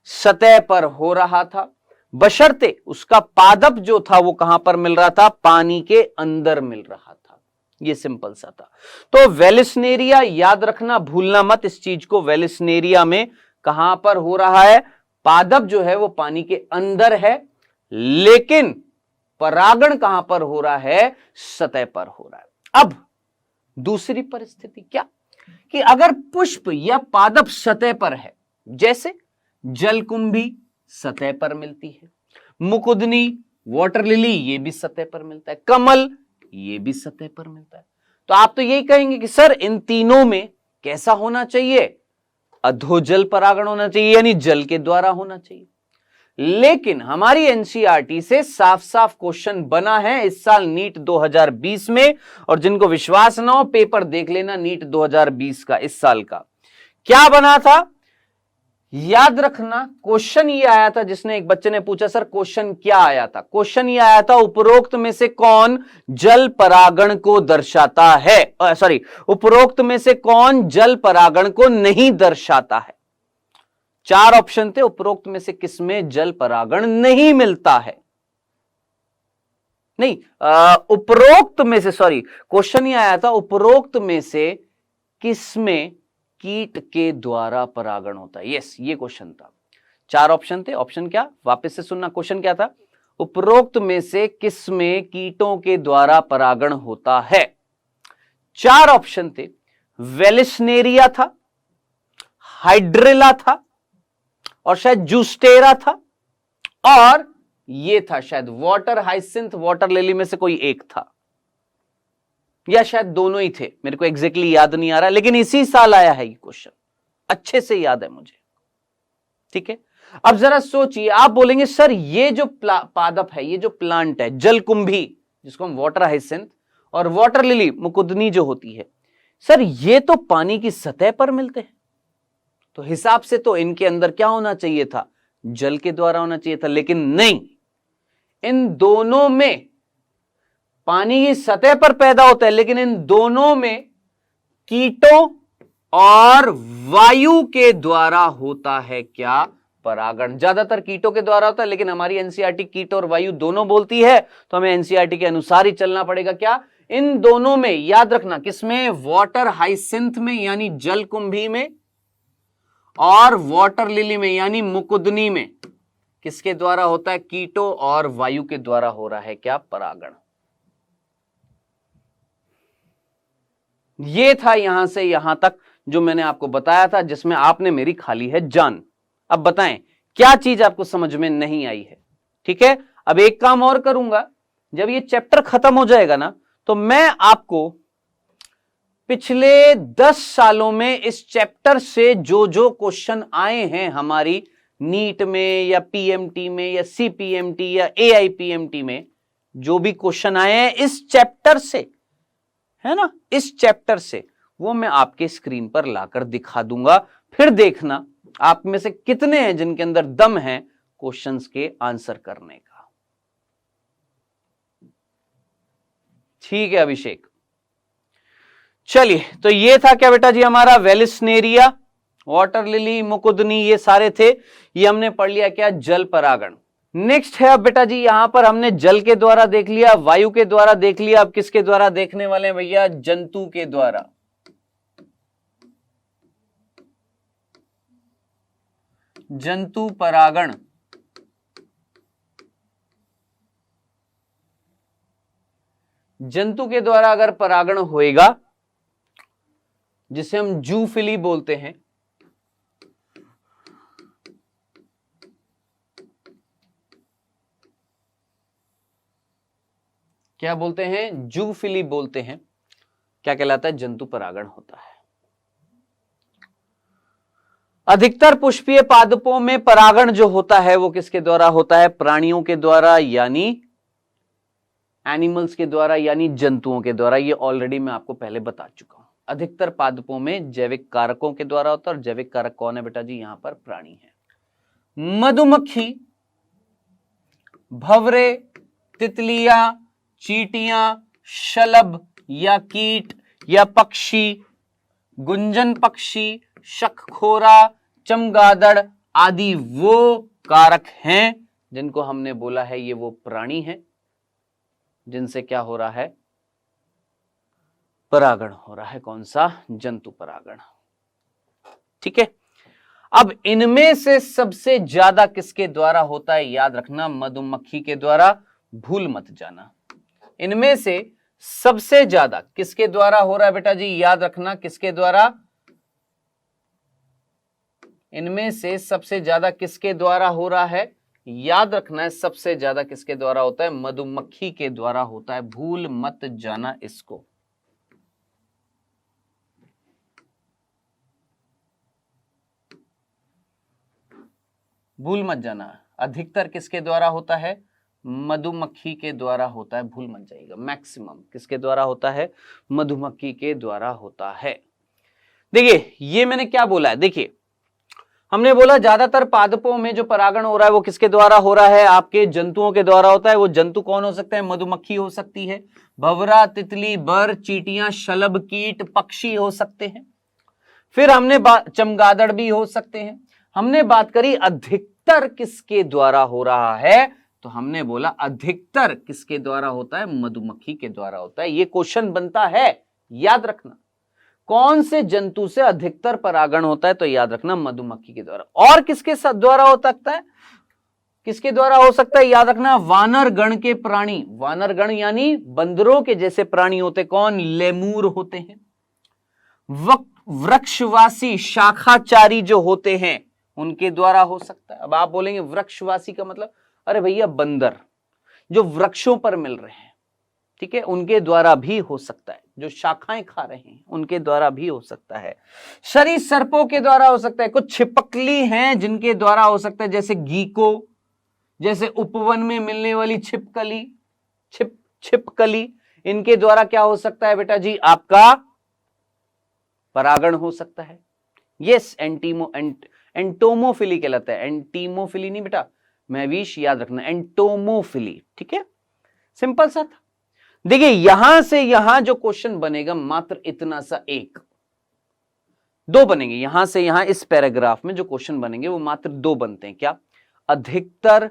सतह पर हो रहा था, बशर्ते उसका पादप जो था वो कहां पर मिल रहा था, पानी के अंदर मिल रहा था। ये सिंपल सा था। तो वेलिस्नेरिया याद रखना, भूलना मत इस चीज को, वेलिस्नेरिया में कहां पर हो रहा है, पादप जो है वो पानी के अंदर है, लेकिन परागण कहां पर हो रहा है, सतह पर हो रहा है। अब दूसरी परिस्थिति क्या, कि अगर पुष्प या पादप सतह पर है, जैसे जलकुंभी सतह पर मिलती है, मुकुदनी, वाटर लिली ये भी सतह पर मिलता है, कमल ये भी सतह पर मिलता है, तो आप तो यही कहेंगे कि सर इन तीनों में कैसा होना चाहिए, अधोजल परागण होना चाहिए, यानी जल के द्वारा होना चाहिए। लेकिन हमारी एनसीईआरटी से साफ साफ क्वेश्चन बना है इस साल नीट 2020 में, और जिनको विश्वास ना हो पेपर देख लेना नीट 2020 का, इस साल का क्या बना था, याद रखना। क्वेश्चन ये आया था, जिसने एक बच्चे ने पूछा सर क्वेश्चन क्या आया था, क्वेश्चन ये आया था, उपरोक्त में से कौन जल परागण को दर्शाता है, सॉरी, उपरोक्त में से कौन जल परागण को नहीं दर्शाता है। चार ऑप्शन थे, उपरोक्त में से किसमें जल परागण नहीं मिलता है, नहीं, उपरोक्त में से, सॉरी, क्वेश्चन ये आया था उपरोक्त में से किसमें कीट के द्वारा परागण होता है। यस, ये क्वेश्चन था। चार ऑप्शन थे, ऑप्शन क्या, वापस से सुनना, क्वेश्चन क्या था, उपरोक्त में से किसमें कीटों के द्वारा परागण होता है। चार ऑप्शन थे, वेलिस्नेरिया था, हाइड्रिला था, और शायद जूस्टेरा था, और ये था शायद वाटर हाइसिंथ, वाटर लिली में से कोई एक था, या शायद दोनों ही थे, मेरे को एग्जैक्टली याद नहीं आ रहा, लेकिन इसी साल आया है ये क्वेश्चन, अच्छे से याद है मुझे। ठीक है, अब जरा सोचिए, आप बोलेंगे सर ये जो पादप है, ये जो प्लांट है जलकुंभी, जिसको हम वाटर हाइसिंथ और वाटर लिली मुकुदनी जो होती है, सर ये तो पानी की सतह पर मिलते हैं, तो हिसाब से तो इनके अंदर क्या होना चाहिए था, जल के द्वारा होना चाहिए था, लेकिन नहीं, इन दोनों में पानी की सतह पर पैदा होता है, लेकिन इन दोनों में कीटों और वायु के द्वारा होता है क्या, परागण। ज्यादातर कीटों के द्वारा होता है, लेकिन हमारी एनसीईआरटी कीट और वायु दोनों बोलती है, तो हमें एनसीईआरटी के अनुसार ही चलना पड़ेगा। क्या, इन दोनों में, याद रखना, किसमें, वाटर हाइसिंथ में यानी जलकुंभी में, और वाटर लिली में यानी मुकुदनी में, किसके द्वारा होता है, कीटों और वायु के द्वारा हो रहा है क्या, परागण। ये था यहां से यहां तक जो मैंने आपको बताया था, जिसमें आपने मेरी खाली है जान। अब बताएं क्या चीज आपको समझ में नहीं आई है। ठीक है, अब एक काम और करूंगा, जब ये चैप्टर खत्म हो जाएगा ना, तो मैं आपको पिछले 10 सालों में इस चैप्टर से जो जो क्वेश्चन आए हैं हमारी नीट में या पीएमटी में या सीपीएमटी या एआईपीएमटी में, जो भी क्वेश्चन आए हैं इस चैप्टर से, है ना, इस चैप्टर से, वो मैं आपके स्क्रीन पर लाकर दिखा दूंगा। फिर देखना आप में से कितने हैं जिनके अंदर दम है क्वेश्चंस के आंसर करने का। ठीक है अभिषेक, चलिए, तो ये था क्या बेटा जी हमारा वेलिस्नेरिया, वाटर लिली, मुकुदनी, ये सारे थे, ये हमने पढ़ लिया क्या, जल परागण। नेक्स्ट है अब बेटा जी, यहां पर हमने जल के द्वारा देख लिया, वायु के द्वारा देख लिया, अब किसके द्वारा देखने वाले हैं भैया, जंतु के द्वारा। जंतु परागण। जंतु के द्वारा अगर परागण होएगा, जिसे हम जूफिली बोलते हैं, क्या बोलते हैं? जूफिली बोलते हैं। क्या कहलाता है? जंतु परागण होता है। अधिकतर पुष्पीय पादपों में परागण जो होता है वो किसके द्वारा होता है? प्राणियों के द्वारा, यानी एनिमल्स के द्वारा, यानी जंतुओं के द्वारा। ये ऑलरेडी मैं आपको पहले बता चुका हूं। अधिकतर पादपों में जैविक कारकों के द्वारा होता है। और जैविक कारक कौन है बेटा जी? यहां पर प्राणी है। मधुमक्खी, भंवरे, तितलियां, चींटियां, शलभ या कीट या पक्षी, गुंजन पक्षी, शंखखोरा, चमगादड़ आदि वो कारक हैं जिनको हमने बोला है ये वो प्राणी हैं, जिनसे क्या हो रहा है? परागण हो रहा है। कौन सा? जंतु परागण। ठीक है। अब इनमें से सबसे ज्यादा किसके द्वारा होता है? याद रखना, मधुमक्खी के द्वारा। भूल मत जाना। इनमें से सबसे ज्यादा किसके द्वारा हो रहा है बेटा जी? याद रखना, किसके द्वारा? इनमें से सबसे ज्यादा किसके द्वारा हो रहा है? याद रखना है, सबसे ज्यादा किसके द्वारा होता है? मधुमक्खी के द्वारा होता है। भूल मत जाना इसको। भूल मत जाना, अधिकतर किसके द्वारा होता है? मधुमक्खी के द्वारा होता है। भूल मत जाइएगा। मैक्सिमम किसके द्वारा होता है? मधुमक्खी के द्वारा होता है। देखिए, ये मैंने क्या बोला है? देखिए, हमने बोला ज्यादातर पादपों में जो परागण हो रहा है वो किसके द्वारा हो रहा है? आपके जंतुओं के द्वारा होता है। वो जंतु कौन हो सकते हैं? मधुमक्खी हो सकती है, भंवरा, तितली, बर, चींटियां, शलभ, कीट, पक्षी हो सकते हैं। फिर हमने चमगादड़ भी हो सकते हैं। हमने बात करी अधिकतर किसके द्वारा हो रहा है, तो हमने बोला अधिकतर किसके द्वारा होता है? मधुमक्खी के द्वारा होता है। ये क्वेश्चन बनता है, याद रखना। कौन से जंतु से अधिकतर परागण होता है? तो याद रखना, मधुमक्खी के द्वारा। और किसके द्वारा हो सकता है? किसके द्वारा हो सकता है? याद रखना, वानर गण के प्राणी। वानर गण यानी बंदरों के जैसे प्राणी होते। कौन? लेमूर होते हैं। वृक्षवासी शाखाचारी जो होते हैं उनके द्वारा हो सकता है। अब आप बोलेंगे वृक्षवासी का मतलब? अरे भैया, बंदर जो वृक्षों पर मिल रहे हैं, ठीक है, उनके द्वारा भी हो सकता है। जो शाखाएं खा रहे हैं उनके द्वारा भी हो सकता है। सरीसृपों के द्वारा हो सकता है। कुछ छिपकली हैं जिनके द्वारा हो सकता है, जैसे गीको, जैसे उपवन में मिलने वाली छिपकली, छिपकली, इनके द्वारा क्या हो सकता है बेटा जी? आपका परागण हो सकता है। यस, एंटोमोफिली कहलाता है। एंटीमोफिली नहीं बेटा, महवीश, याद रखना, एंटोमोफिली। ठीक है, सिंपल सा था। देखिए, यहां से यहां जो क्वेश्चन बनेगा मात्र इतना सा, एक दो बनेंगे। यहां से यहां इस पैराग्राफ में जो क्वेश्चन बनेंगे वो मात्र दो बनते हैं। क्या? अधिकतर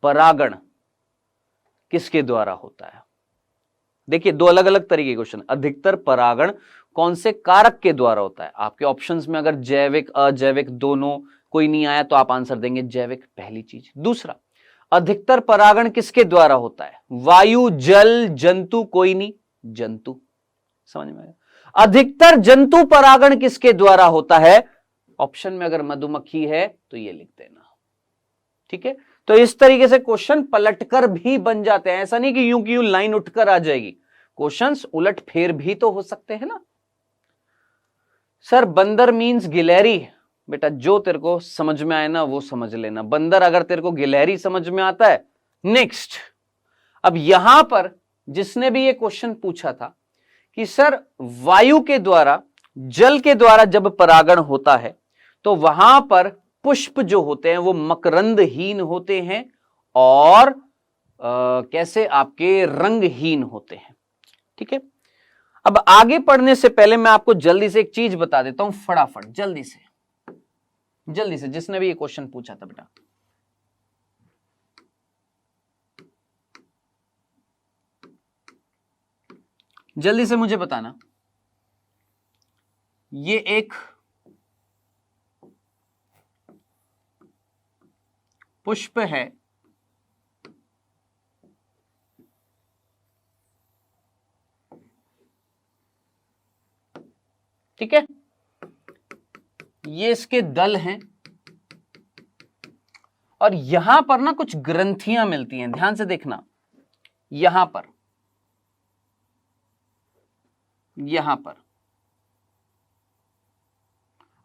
परागण किसके द्वारा होता है? देखिए, दो अलग अलग तरीके के क्वेश्चन। अधिकतर परागण कौन से कारक के द्वारा होता है? आपके ऑप्शंस में अगर जैविक, अजैविक दोनों कोई नहीं आया तो आप आंसर देंगे जैविक, पहली चीज। दूसरा, अधिकतर परागण किसके द्वारा होता है? वायु, जल, जंतु, कोई नहीं, जंतु। समझ में आया? अधिकतर जंतु परागण किसके द्वारा होता है? ऑप्शन में अगर मधुमक्खी है तो ये लिख देना। ठीक है, तो इस तरीके से क्वेश्चन पलटकर भी बन जाते हैं। ऐसा नहीं कि यूं की यूं लाइन उठकर आ जाएगी, क्वेश्चंस उलट फेर भी तो हो सकते हैं ना। सर, बंदर मींस गिलहरी। बेटा, जो तेरे को समझ में आए ना वो समझ लेना। बंदर अगर तेरे को गिलहरी समझ में आता है, नेक्स्ट। अब यहां पर जिसने भी ये क्वेश्चन पूछा था कि सर वायु के द्वारा, जल के द्वारा जब परागण होता है तो वहां पर पुष्प जो होते हैं वो मकरंदहीन होते हैं और कैसे? आपके रंगहीन होते हैं। ठीक है, अब आगे पढ़ने से पहले मैं आपको जल्दी से एक चीज बता देता हूं, फटाफट, जल्दी से जिसने भी ये क्वेश्चन पूछा था बेटा, जल्दी से मुझे बताना। ये एक पुष्प है ठीक है, ये इसके दल हैं और यहां पर ना कुछ ग्रंथियां मिलती हैं, ध्यान से देखना, यहां पर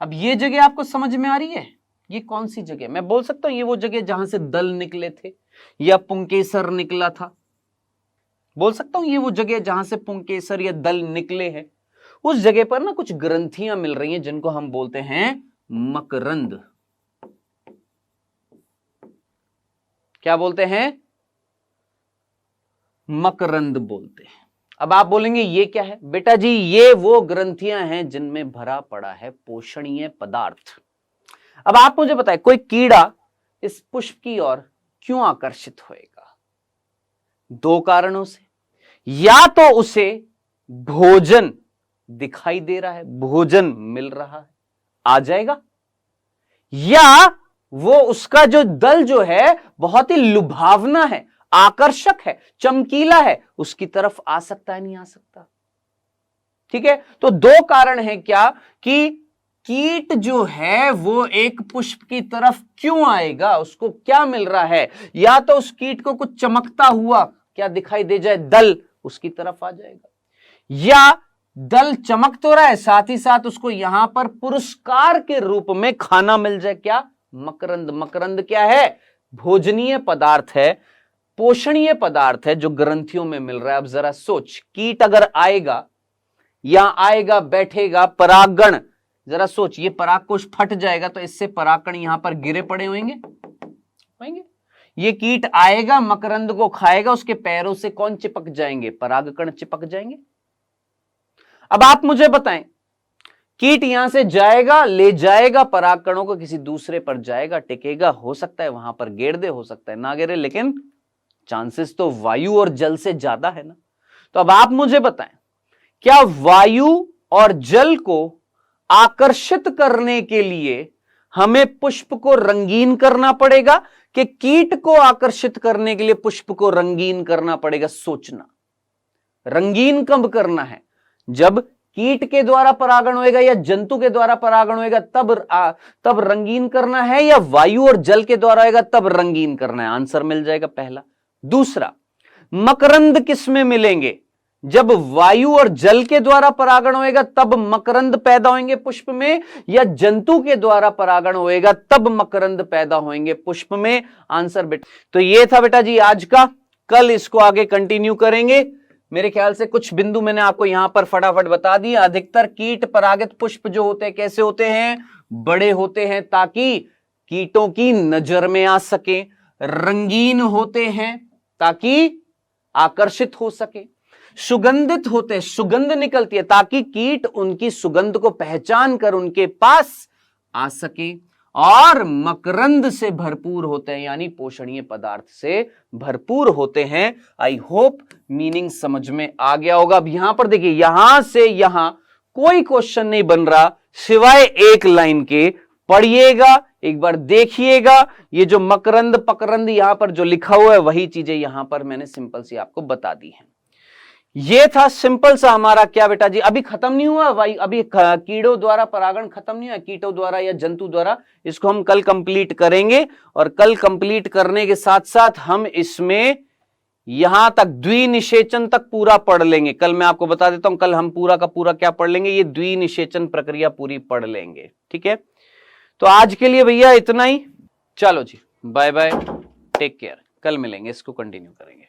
अब ये जगह आपको समझ में आ रही है? ये कौन सी जगह? मैं बोल सकता हूं ये वो जगह जहां से दल निकले थे या पुंकेसर निकला था। बोल सकता हूं ये वो जगह जहां से पुंकेसर या दल निकले हैं। उस जगह पर ना कुछ ग्रंथियां मिल रही हैं जिनको हम बोलते हैं मकरंद। क्या बोलते हैं? मकरंद बोलते हैं। अब आप बोलेंगे ये क्या है? बेटा जी ये वो ग्रंथियां हैं जिनमें भरा पड़ा है पोषणीय पदार्थ। अब आप मुझे बताएं कोई कीड़ा इस पुष्प की ओर क्यों आकर्षित होएगा? दो कारणों से। या तो उसे भोजन दिखाई दे रहा है, भोजन मिल रहा है, आ जाएगा, या वो उसका जो दल जो है बहुत ही लुभावना है, आकर्षक है, चमकीला है, उसकी तरफ आ सकता है, नहीं आ सकता। ठीक है, तो दो कारण है क्या कि कीट जो है वो एक पुष्प की तरफ क्यों आएगा, उसको क्या मिल रहा है? या तो उस कीट को कुछ चमकता हुआ क्या दिखाई दे जाए, दल उसकी तरफ आ जाएगा, या दल चमक तो रहा है साथ ही साथ उसको यहां पर पुरस्कार के रूप में खाना मिल जाए। क्या? मकरंद। मकरंद क्या है? भोजनीय पदार्थ है, पोषणीय पदार्थ है जो ग्रंथियों में मिल रहा है। अब जरा सोच, कीट अगर आएगा, यहां आएगा, बैठेगा, परागण, जरा सोच, ये परागकोश फट जाएगा तो इससे परागकण यहां पर गिरे पड़े होंगे। ये कीट आएगा, मकरंद को खाएगा, उसके पैरों से कौन चिपक जाएंगे? परागकण चिपक जाएंगे। अब आप मुझे बताएं, कीट यहां से जाएगा, ले जाएगा परागकणों को, किसी दूसरे पर जाएगा, टिकेगा, हो सकता है वहां पर गिर दे, हो सकता है ना गिरे, लेकिन चांसेस तो वायु और जल से ज्यादा है ना। तो अब आप मुझे बताएं, क्या वायु और जल को आकर्षित करने के लिए हमें पुष्प को रंगीन करना पड़ेगा कि कीट को आकर्षित करने के लिए पुष्प को रंगीन करना पड़ेगा? सोचना। रंगीन कब करना है? जब कीट के द्वारा परागण होएगा या जंतु के द्वारा परागण होएगा तब रंगीन करना है, या वायु और जल के द्वारा होएगा तब रंगीन करना है? आंसर मिल जाएगा पहला। दूसरा, मकरंद किस में मिलेंगे? जब वायु और जल के द्वारा परागण होएगा तब मकरंद पैदा होंगे पुष्प में, या जंतु के द्वारा परागण होएगा तब मकरंद पैदा होंगे पुष्प में? आंसर बेटा, तो ये था बेटा जी आज का। कल इसको आगे कंटिन्यू करेंगे। मेरे ख्याल से कुछ बिंदु मैंने आपको यहां पर फटाफट बता दिए। अधिकतर कीट परागित पुष्प जो होते हैं कैसे होते हैं? बड़े होते हैं ताकि कीटों की नजर में आ सके, रंगीन होते हैं ताकि आकर्षित हो सके, सुगंधित होते हैं, सुगंध निकलती है ताकि कीट उनकी सुगंध को पहचान कर उनके पास आ सके, और मकरंद से भरपूर होते हैं यानी पोषणीय पदार्थ से भरपूर होते हैं। आई होप मीनिंग समझ में आ गया होगा। अब यहां पर देखिए, यहां से यहां कोई क्वेश्चन नहीं बन रहा सिवाय एक लाइन के। पढ़िएगा, एक बार देखिएगा, ये जो मकरंद पकरंद यहां पर जो लिखा हुआ है वही चीजें यहां पर मैंने सिंपल सी आपको बता दी है। ये था सिंपल सा हमारा क्या बेटा जी, अभी खत्म नहीं हुआ भाई, अभी कीड़ों द्वारा परागण खत्म नहीं हुआ, कीटों द्वारा या जंतु द्वारा। इसको हम कल कंप्लीट करेंगे, और कल कंप्लीट करने के साथ साथ हम इसमें यहां तक द्विनिषेचन तक पूरा पढ़ लेंगे। कल मैं आपको बता देता हूं, कल हम पूरा का पूरा क्या पढ़ लेंगे, ये द्विनिषेचन प्रक्रिया पूरी पढ़ लेंगे। ठीक है, तो आज के लिए भैया इतना ही। चलो जी, बाय बाय, टेक केयर, कल मिलेंगे, इसको कंटिन्यू करेंगे।